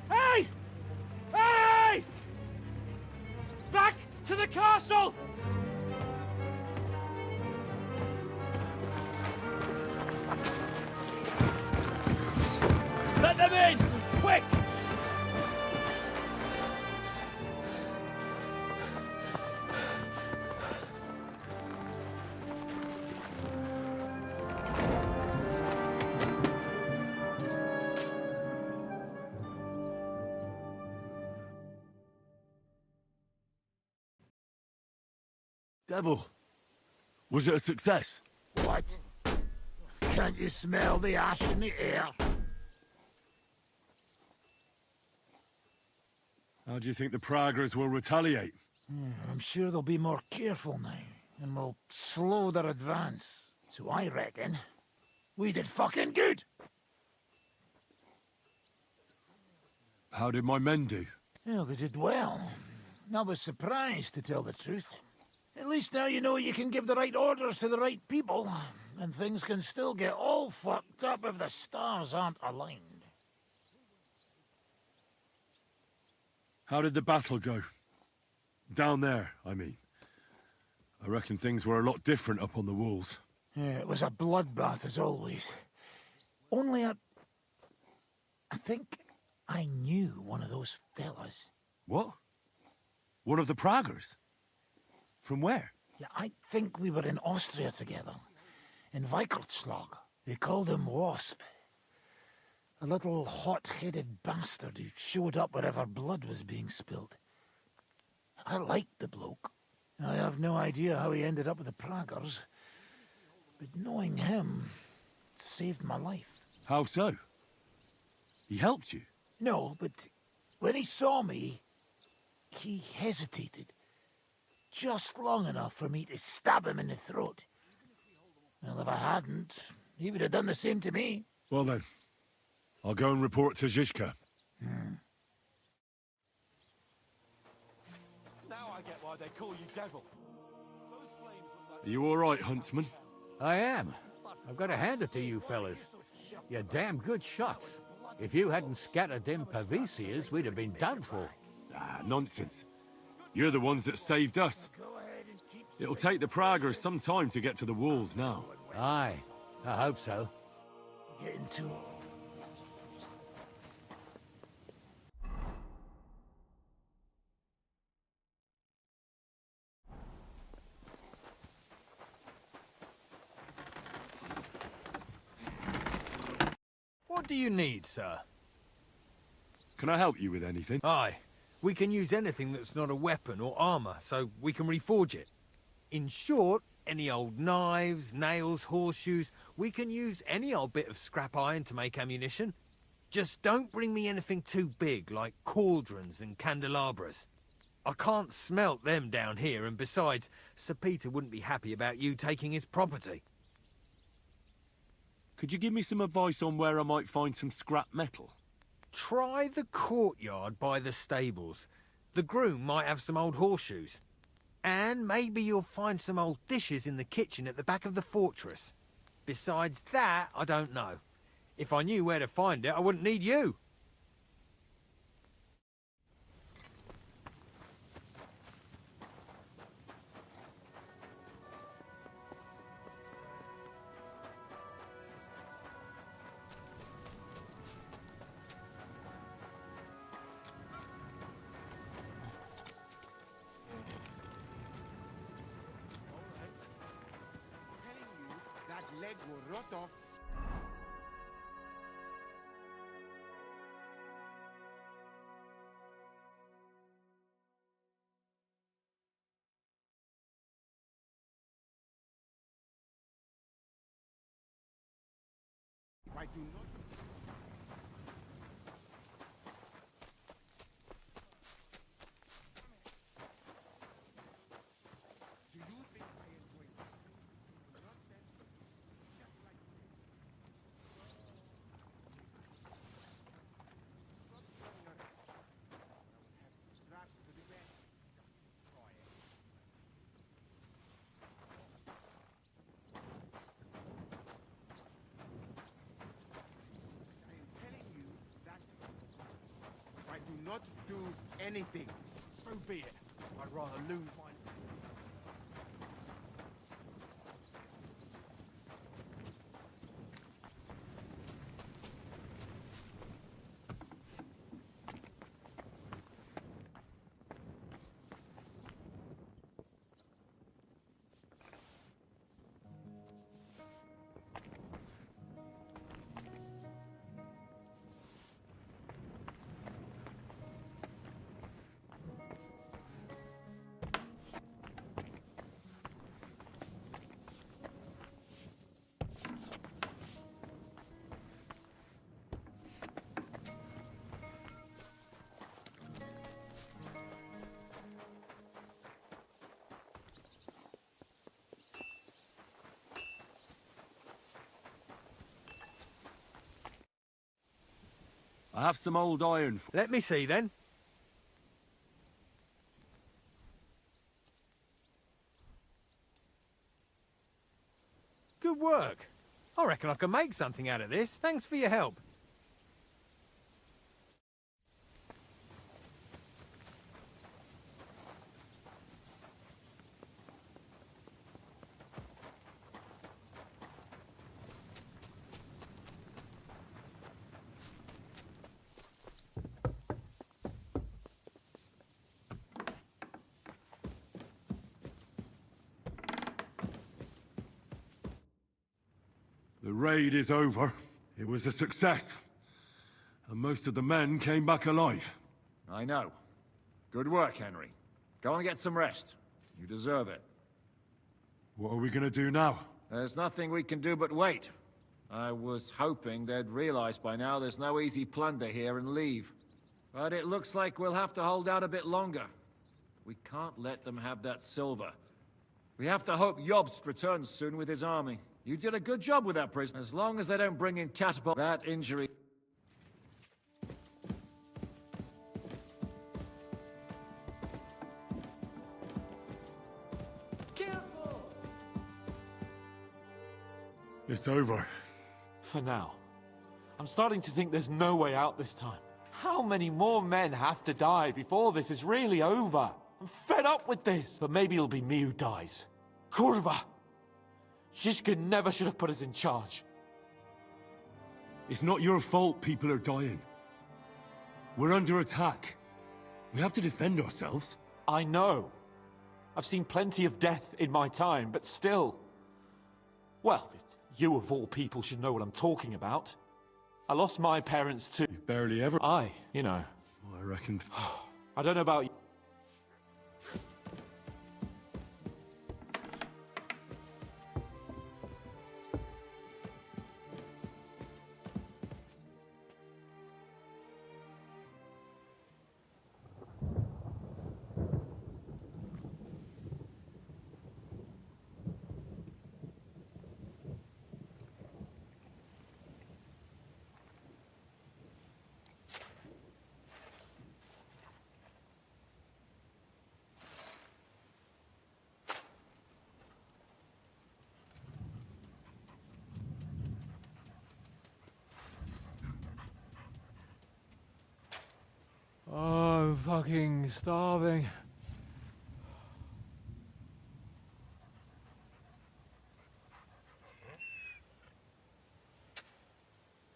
Hey! Hey! Back to the castle! Let them in! Quick! Devil, was it a success? What? Can't you smell the ash in the air? How do you think the Praggers will retaliate? I'm sure they'll be more careful now, and will slow their advance. So I reckon we did fucking good. How did my men do? Well, they did well. I was surprised, to tell the truth. At least now you know you can give the right orders to the right people, and things can still get all fucked up if the stars aren't aligned. How did the battle go? Down there, I mean. I reckon things were a lot different up on the walls. Yeah, it was a bloodbath as always. Only I think I knew one of those fellas. What? One of the Praggers? From where? Yeah, I think we were in Austria together. In Weikertslag. They called him Wasp. A little hot-headed bastard who showed up wherever blood was being spilled. I liked the bloke. I have no idea how he ended up with the Praggers. But knowing him saved my life. How so? He helped you? No, but when he saw me, he hesitated. Just long enough for me to stab him in the throat. Well, if I hadn't, he would have done the same to me. Well then, I'll go and report to Zizka. why they call you Devil. Are you all right, huntsman? I am. I've got to hand it to you fellas. You're damn good shots. If you hadn't scattered them Pavicias, we'd have been done for. Ah, nonsense. You're the ones that saved us. It'll take the Praguers some time to get to the walls now. Aye, I hope so. Getting too... What do you need, sir? Can I help you with anything? Aye. We can use anything that's not a weapon or armor, so we can reforge it. In short, any old knives, nails, horseshoes, we can use any old bit of scrap iron to make ammunition. Just don't bring me anything too big, like cauldrons and candelabras. I can't smelt them down here, and besides, Sir Peter wouldn't be happy about you taking his property. Could you give me some advice on where I might find some scrap metal? Try the courtyard by the stables. The groom might have some old horseshoes. And maybe you'll find some old dishes in the kitchen at the back of the fortress. Besides that, I don't know. If I knew where to find it, I wouldn't need you. Leg will rot off. Why do not? Do not do anything. So be it. I'd rather lose my... I have some old iron. Let me see, then. Good work. I reckon I can make something out of this. Thanks for your help. The raid is over. It was a success. And most of the men came back alive. I know. Good work, Henry. Go and get some rest. You deserve it. What are we gonna do now? There's nothing we can do but wait. I was hoping they'd realize by now there's no easy plunder here and leave. But it looks like we'll have to hold out a bit longer. We can't let them have that silver. We have to hope Jobst returns soon with his army. You did a good job with that prison. As long as they don't bring in catapult, that injury... It's over. For now. I'm starting to think there's no way out this time. How many more men have to die before this is really over? I'm fed up with this. But maybe it'll be me who dies. Kurva! Shishkin never should have put us in charge. It's not your fault people are dying. We're under attack. We have to defend ourselves. I know. I've seen plenty of death in my time, but still. Well, you of all people should know what I'm talking about. I lost my parents too. You've barely ever... You know. I reckon... I don't know about you. Oh, I'm fucking starving.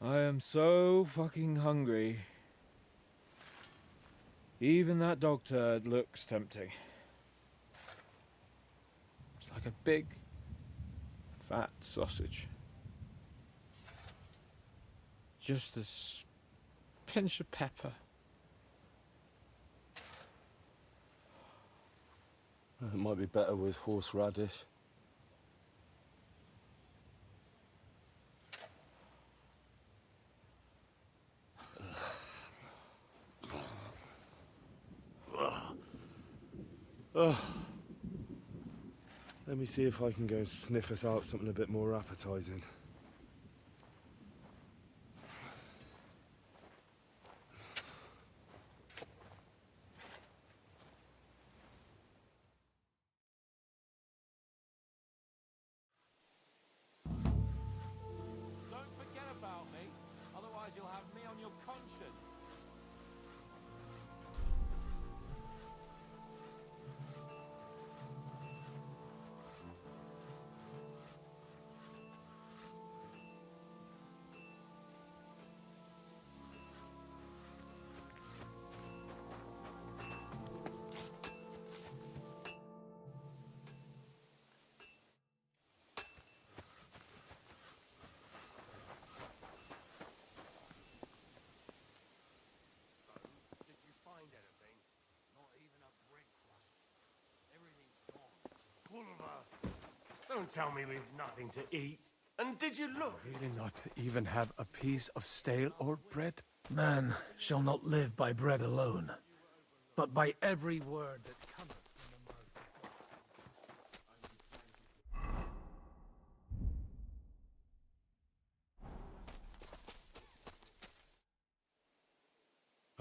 I am so fucking hungry. Even that dog turd looks tempting. It's like a big, fat sausage. Just a pinch of pepper. It might be better with horseradish. Let me see if I can go and sniff us out something a bit more appetizing. Don't forget about me, otherwise you'll have me on your conscience. Don't tell me we've nothing to eat. And did you look? Really not even have a piece of stale old bread? Man shall not live by bread alone, but by every word that cometh from the mouth.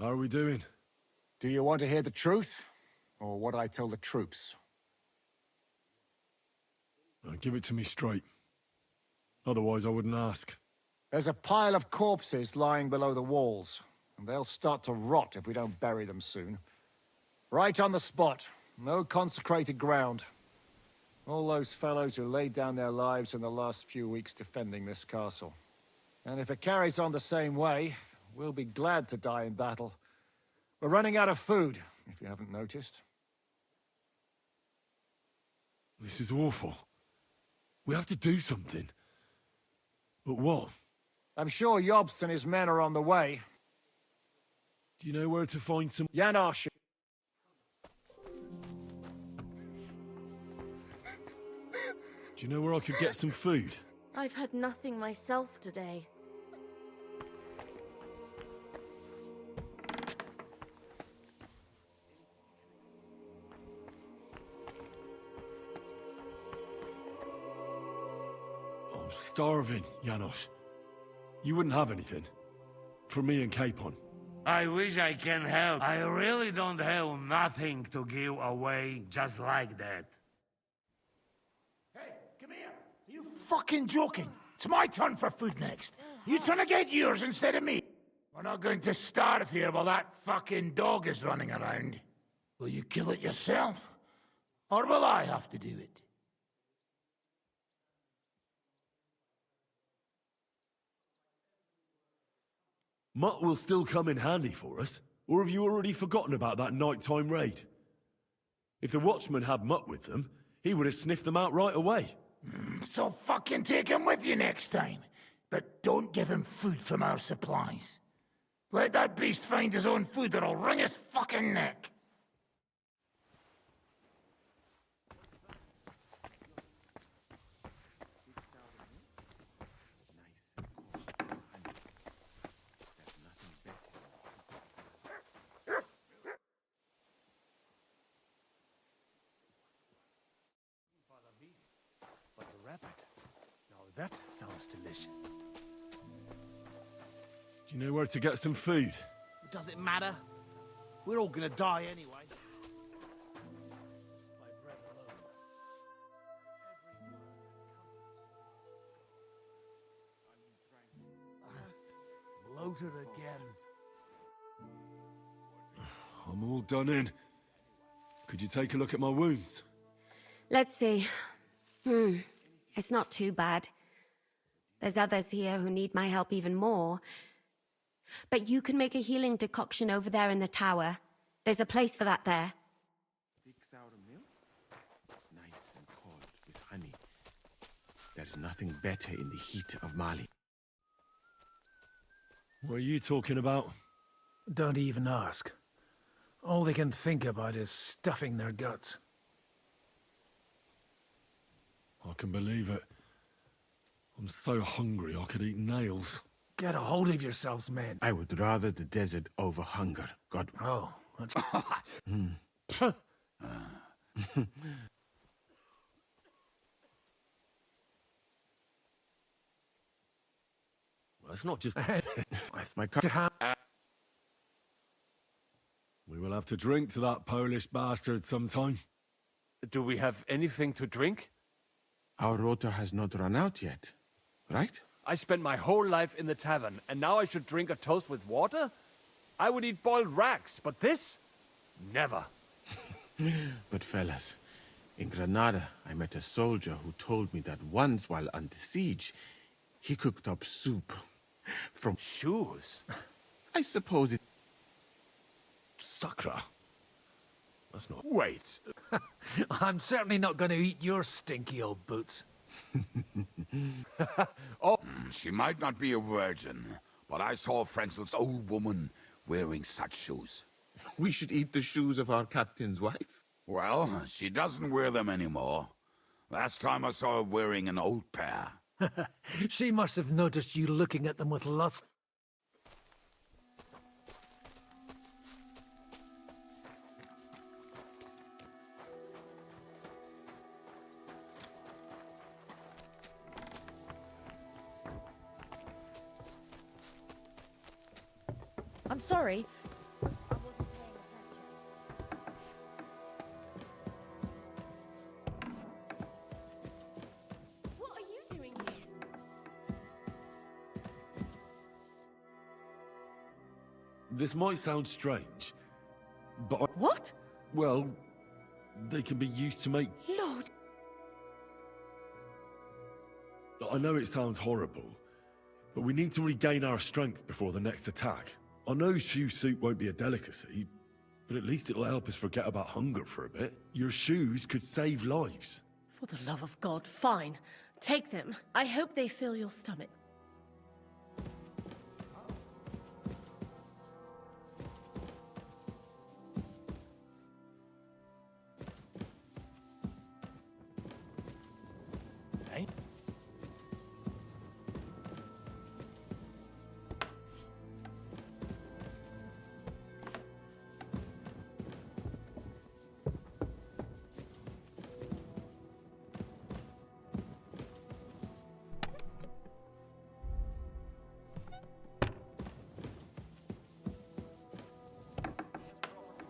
How are we doing? Do you want to hear the truth? Or what I tell the troops? Give it to me straight. Otherwise I wouldn't ask. There's a pile of corpses lying below the walls, and they'll start to rot if we don't bury them soon. Right on the spot. No consecrated ground. All those fellows who laid down their lives in the last few weeks defending this castle. And if it carries on the same way, we'll be glad to die in battle. We're running out of food, if you haven't noticed. This is awful. We have to do something. But what? I'm sure Jobst and his men are on the way. Do you know where to find some... Janosch. Do you know where I could get some food? I've had nothing myself today. I'm starving, Janosch. You wouldn't have anything? For me and Capon. I wish I can help. I really don't have nothing to give away just like that. Hey, come here. Are you fucking joking? It's my turn for food next. You trying to get yours instead of me? We're not going to starve here while that fucking dog is running around. Will you kill it yourself? Or will I have to do it? Mutt will still come in handy for us. Or have you already forgotten about that nighttime raid? If the watchman had Mutt with them, he would have sniffed them out right away. So fucking take him with you next time. But don't give him food from our supplies. Let that beast find his own food or I'll wring his fucking neck. But the rabbit. Now that sounds delicious. Do you know where to get some food? Does it matter? We're all gonna die anyway. Bloated again. I'm all done in. Could you take a look at my wounds? Let's see. It's not too bad. There's others here who need my help even more. But you can make a healing decoction over there in the tower. There's a place for that there. Big sour milk? Nice and cold with honey. There's nothing better in the heat of Mali. What are you talking about? Don't even ask. All they can think about is stuffing their guts. I can believe it. I'm so hungry I could eat nails. Get a hold of yourselves, men. I would rather the desert over hunger, God. Oh, that's... Well, it's not just... My car... We will have to drink to that Polish bastard sometime. Do we have anything to drink? Our rota has not run out yet, right? I spent my whole life in the tavern, and now I should drink a toast with water? I would eat boiled rags, but this? Never. But fellas, in Granada, I met a soldier who told me that once while under siege, he cooked up soup from... Shoes? I suppose it... Sacra. That's not... Wait. I'm certainly not going to eat your stinky old boots. She might not be a virgin, but I saw Frenzel's old woman wearing such shoes. We should eat the shoes of our captain's wife. Well, she doesn't wear them anymore. Last time I saw her wearing an old pair. She must have noticed you looking at them with lust. I'm sorry. What are you doing here? This might sound strange, but What? Well, they can be used to make... Lord. I know it sounds horrible, but we need to regain our strength before the next attack. I know shoe soup won't be a delicacy, but at least it'll help us forget about hunger for a bit. Your shoes could save lives. For the love of God, fine. Take them. I hope they fill your stomach.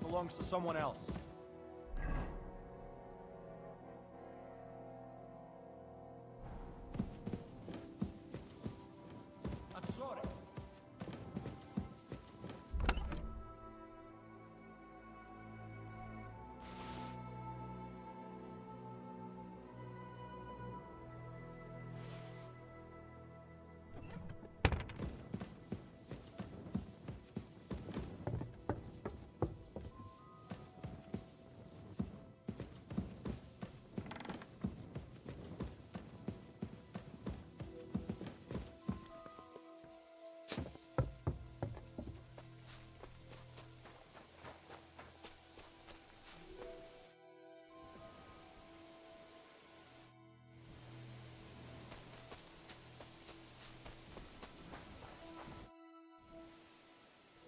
Belongs to someone else.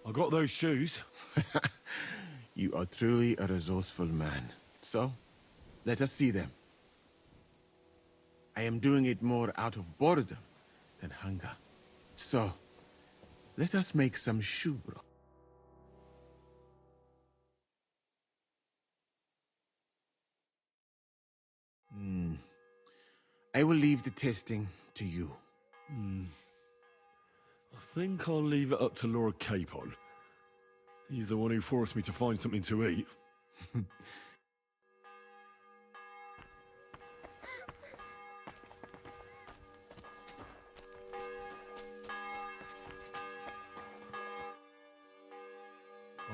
I got those shoes. You are truly a resourceful man. So, let us see them. I am doing it more out of boredom than hunger. So, let us make some shoe broth. I will leave the testing to you. I think I'll leave it up to Lord Capon. He's the one who forced me to find something to eat. I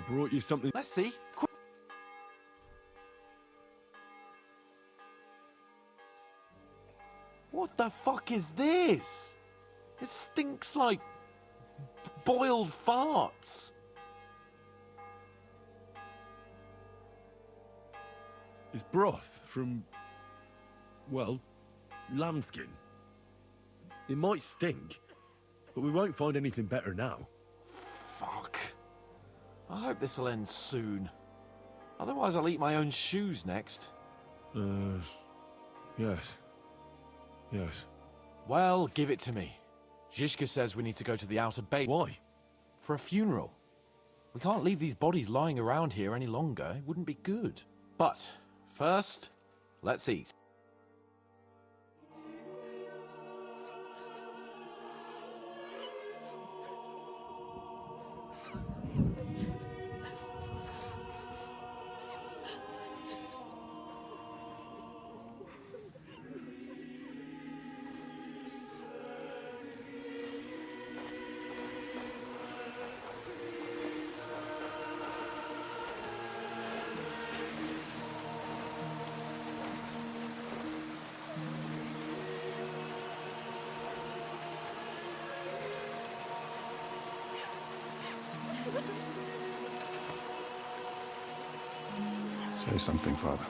brought you something. Let's see. What the fuck is this? It stinks like boiled farts. It's broth from, well, lambskin. It might stink, but we won't find anything better now. Fuck. I hope this'll end soon. Otherwise I'll eat my own shoes next. Yes. Yes. Well, give it to me. Zhishka says we need to go to the outer bay. Why? For a funeral. We can't leave these bodies lying around here any longer. It wouldn't be good. But, first, let's eat. Say something, Father.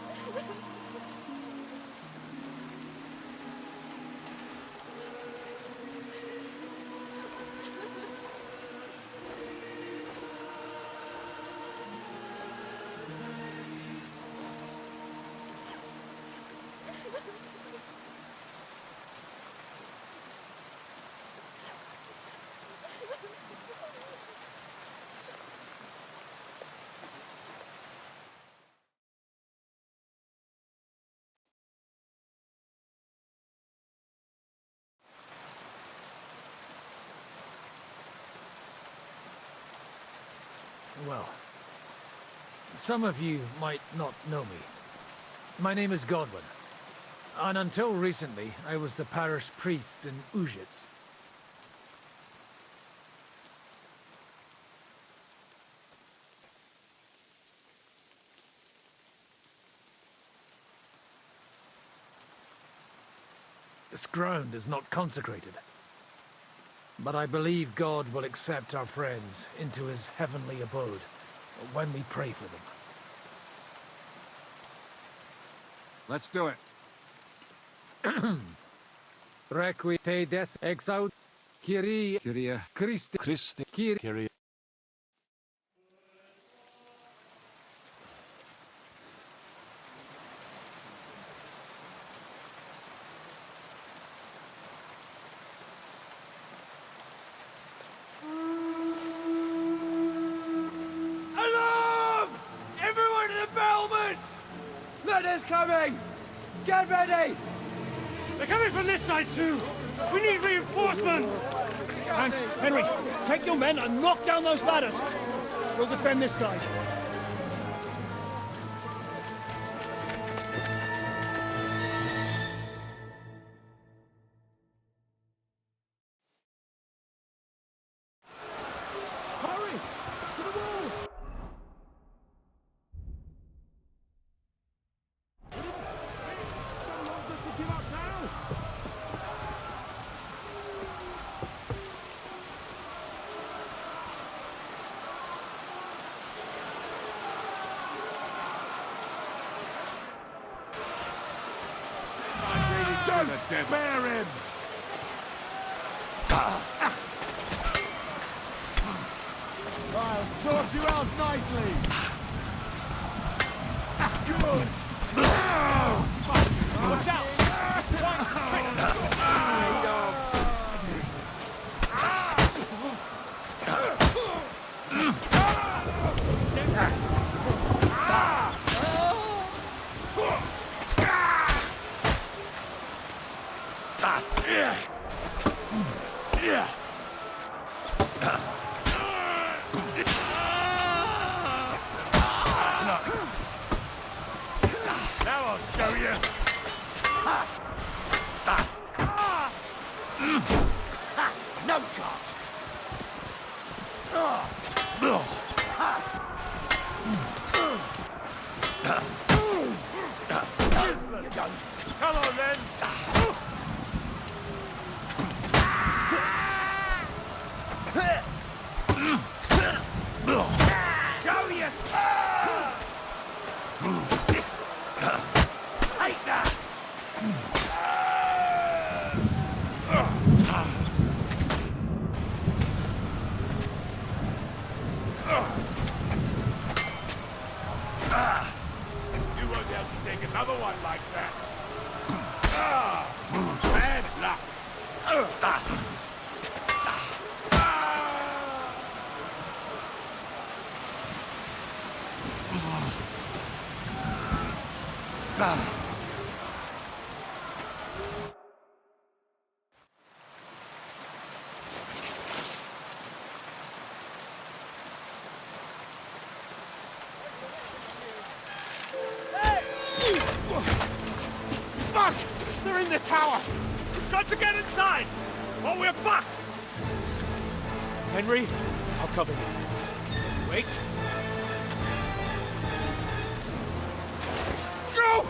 Well, some of you might not know me. My name is Godwin, and until recently, I was the parish priest in Ujits. This ground is not consecrated, but I believe God will accept our friends into his heavenly abode when we pray for them. Let's do it. Requi te des exaud Kyrie Kyrie Christe Christe Kyrie. Alarm! Everyone to the battlements! Letters coming! Get ready! They're coming from this side too. We need reinforcements. And Henry, take your men and knock down those ladders. We'll defend this side. Spare him! I'll sort you out nicely. Good! Watch out! Now I'll show you! No chance. Come on then! Show you. Take that. You won't be able to take another one like that! Bad luck! Fuck! They're in the tower! We've got to get inside! Or we're fucked! Henry, I'll cover you. Wait. Go!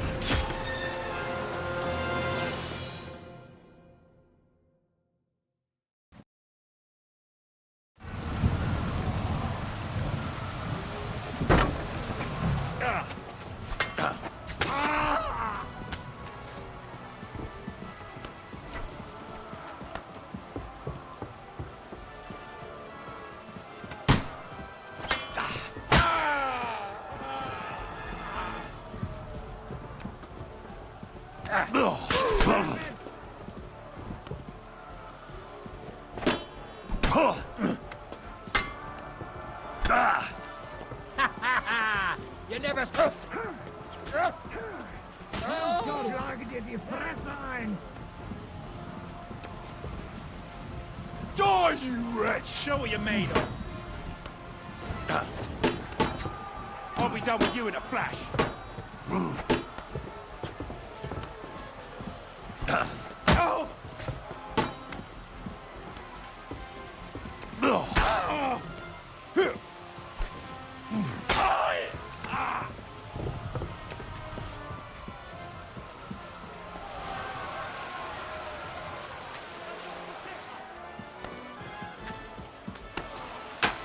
You never... Die, you wretch! Show what you're made of. I'll be done with you in a flash. Oh!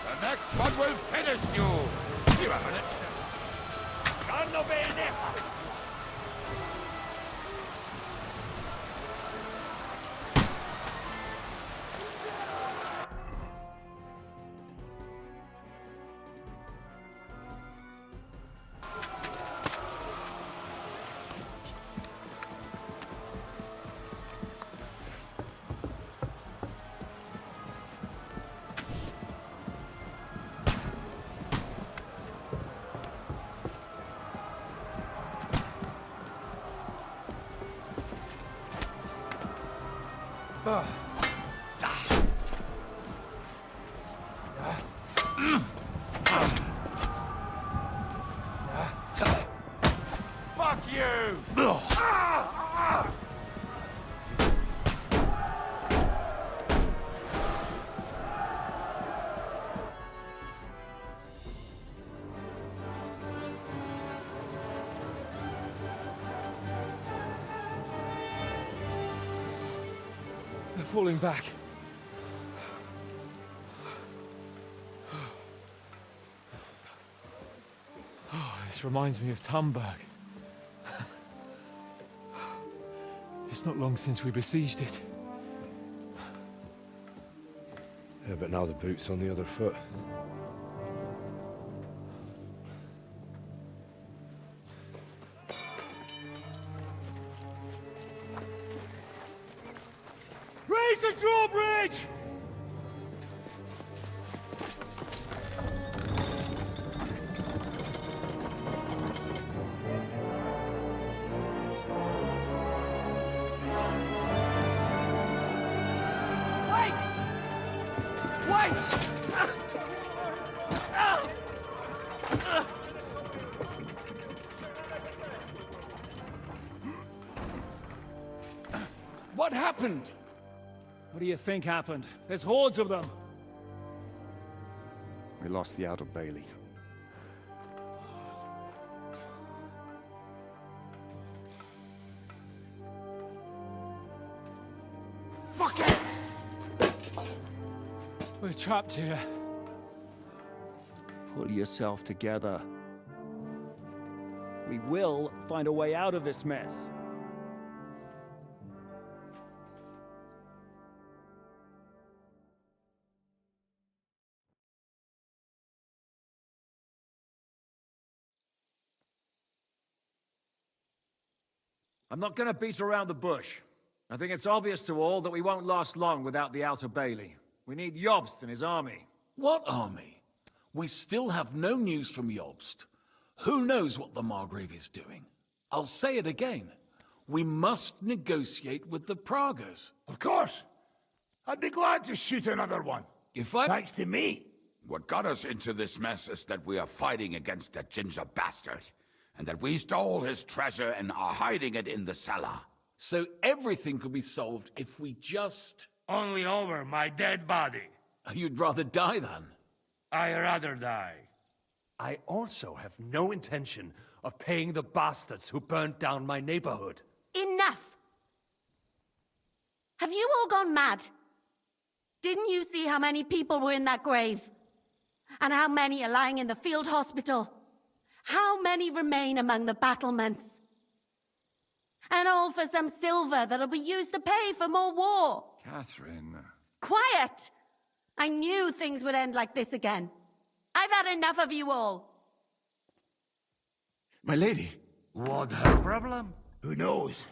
The next one will finish you! You have an Carlo Bayaneta! Fuck you! They're falling back. Oh, this reminds me of Tamberg. It's not long since we besieged it. Yeah, but now the boot's on the other foot. Raise the drawbridge! What happened? What do you think happened? There's hordes of them. We lost the Outer Bailey. Fuck it! We're trapped here. Pull yourself together. We will find a way out of this mess. I'm not going to beat around the bush. I think it's obvious to all that we won't last long without the Outer Bailey. We need Jobst and his army. What army? We still have no news from Jobst. Who knows what the Margrave is doing? I'll say it again. We must negotiate with the Pragas. Of course. I'd be glad to shoot another one. Thanks to me. What got us into this mess is that we are fighting against that ginger bastard, and that we stole his treasure and are hiding it in the cellar. So everything could be solved if we just... Only over my dead body. You'd rather die then? I'd rather die. I also have no intention of paying the bastards who burnt down my neighborhood. Enough! Have you all gone mad? Didn't you see how many people were in that grave? And how many are lying in the field hospital? How many remain among the battlements? And all for some silver that'll be used to pay for more war. Catherine. Quiet! I knew things would end like this again. I've had enough of you all. My lady. What her problem? Who knows?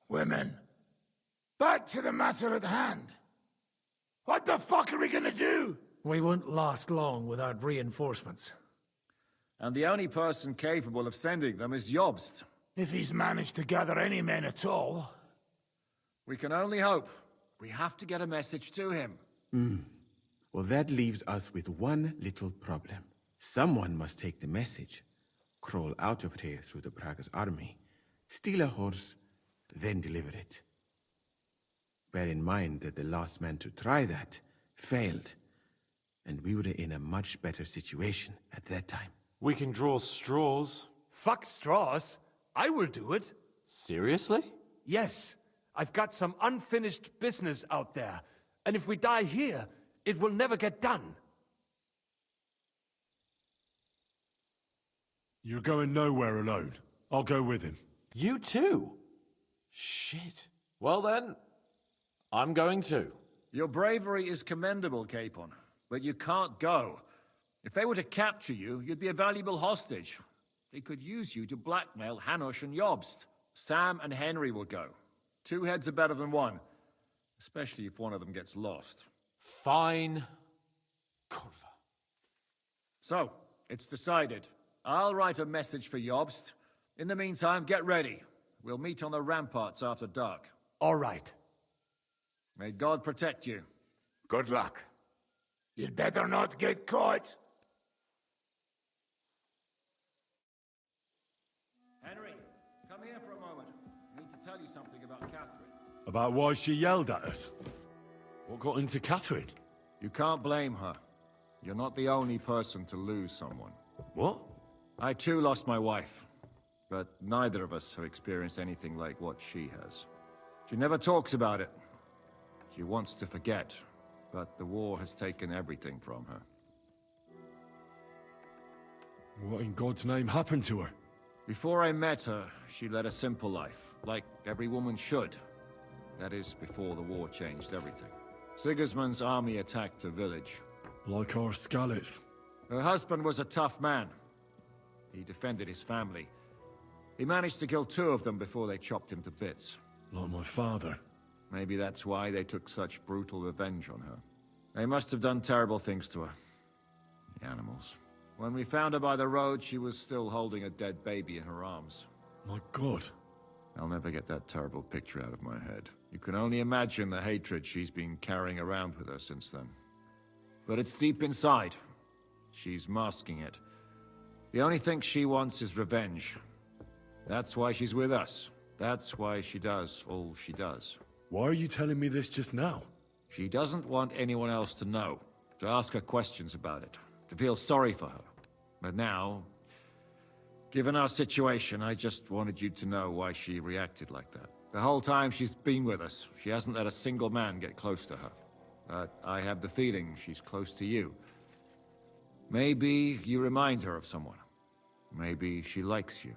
Women. Back to the matter at hand. What the fuck are we gonna do? We won't last long without reinforcements. And the only person capable of sending them is Jobst. If he's managed to gather any men at all. We can only hope. We have to get a message to him. Well, that leaves us with one little problem. Someone must take the message, crawl out of here through the Pragas army, steal a horse, then deliver it. Bear in mind that the last man to try that failed, and we were in a much better situation at that time. We can draw straws. Fuck straws. I will do it. Seriously? Yes. I've got some unfinished business out there. And if we die here, it will never get done. You're going nowhere alone. I'll go with him. You too? Shit. Well then, I'm going too. Your bravery is commendable, Capon, but you can't go. If they were to capture you, you'd be a valuable hostage. They could use you to blackmail Hanush and Jobst. Sam and Henry will go. 2 heads are better than 1, especially if one of them gets lost. Fine. Kurva. So, it's decided. I'll write a message for Jobst. In the meantime, get ready. We'll meet on the ramparts after dark. All right. May God protect you. Good luck. You'd better not get caught. Henry, come here for a moment. I need to tell you something about Catherine. About why she yelled at us? What got into Catherine? You can't blame her. You're not the only person to lose someone. What? I too lost my wife, but neither of us have experienced anything like what she has. She never talks about it. She wants to forget, but the war has taken everything from her. What in God's name happened to her? Before I met her, she led a simple life, like every woman should. That is, before the war changed everything. Sigismund's army attacked her village. Like our Skalitz. Her husband was a tough man. He defended his family. He managed to kill 2 of them before they chopped him to bits. Like my father. Maybe that's why they took such brutal revenge on her. They must have done terrible things to her. The animals. When we found her by the road, she was still holding a dead baby in her arms. My God. I'll never get that terrible picture out of my head. You can only imagine the hatred she's been carrying around with her since then. But it's deep inside. She's masking it. The only thing she wants is revenge. That's why she's with us. That's why she does all she does. Why are you telling me this just now? She doesn't want anyone else to know, to ask her questions about it, to feel sorry for her. But now, given our situation, I just wanted you to know why she reacted like that. The whole time she's been with us, she hasn't let a single man get close to her. But I have the feeling she's close to you. Maybe you remind her of someone. Maybe she likes you.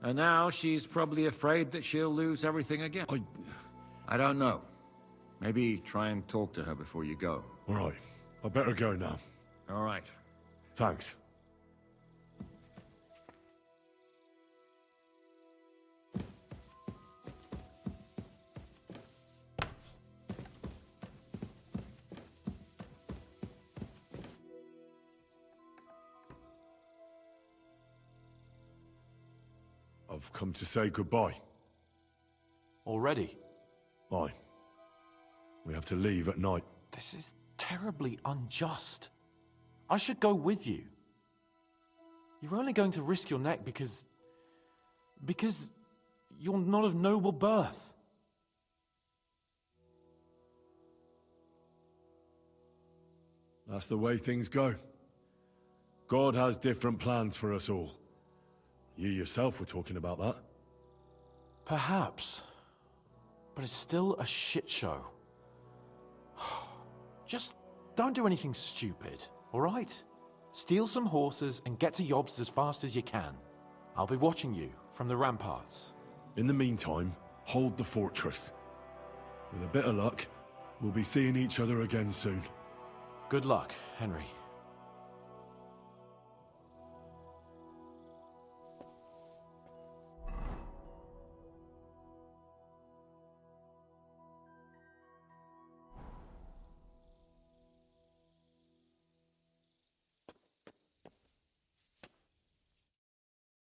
And now she's probably afraid that she'll lose everything again. I don't know. Maybe try and talk to her before you go. All right. I better go now. All right. Thanks. I've come to say goodbye. Already? Aye. We have to leave at night. This is terribly unjust. I should go with you. You're only going to risk your neck because you're not of noble birth. That's the way things go. God has different plans for us all. You yourself were talking about that. Perhaps. But it's still a shit show. Just don't do anything stupid, all right? Steal some horses and get to Yobst as fast as you can. I'll be watching you from the ramparts. In the meantime, hold the fortress. With a bit of luck, we'll be seeing each other again soon. Good luck, Henry.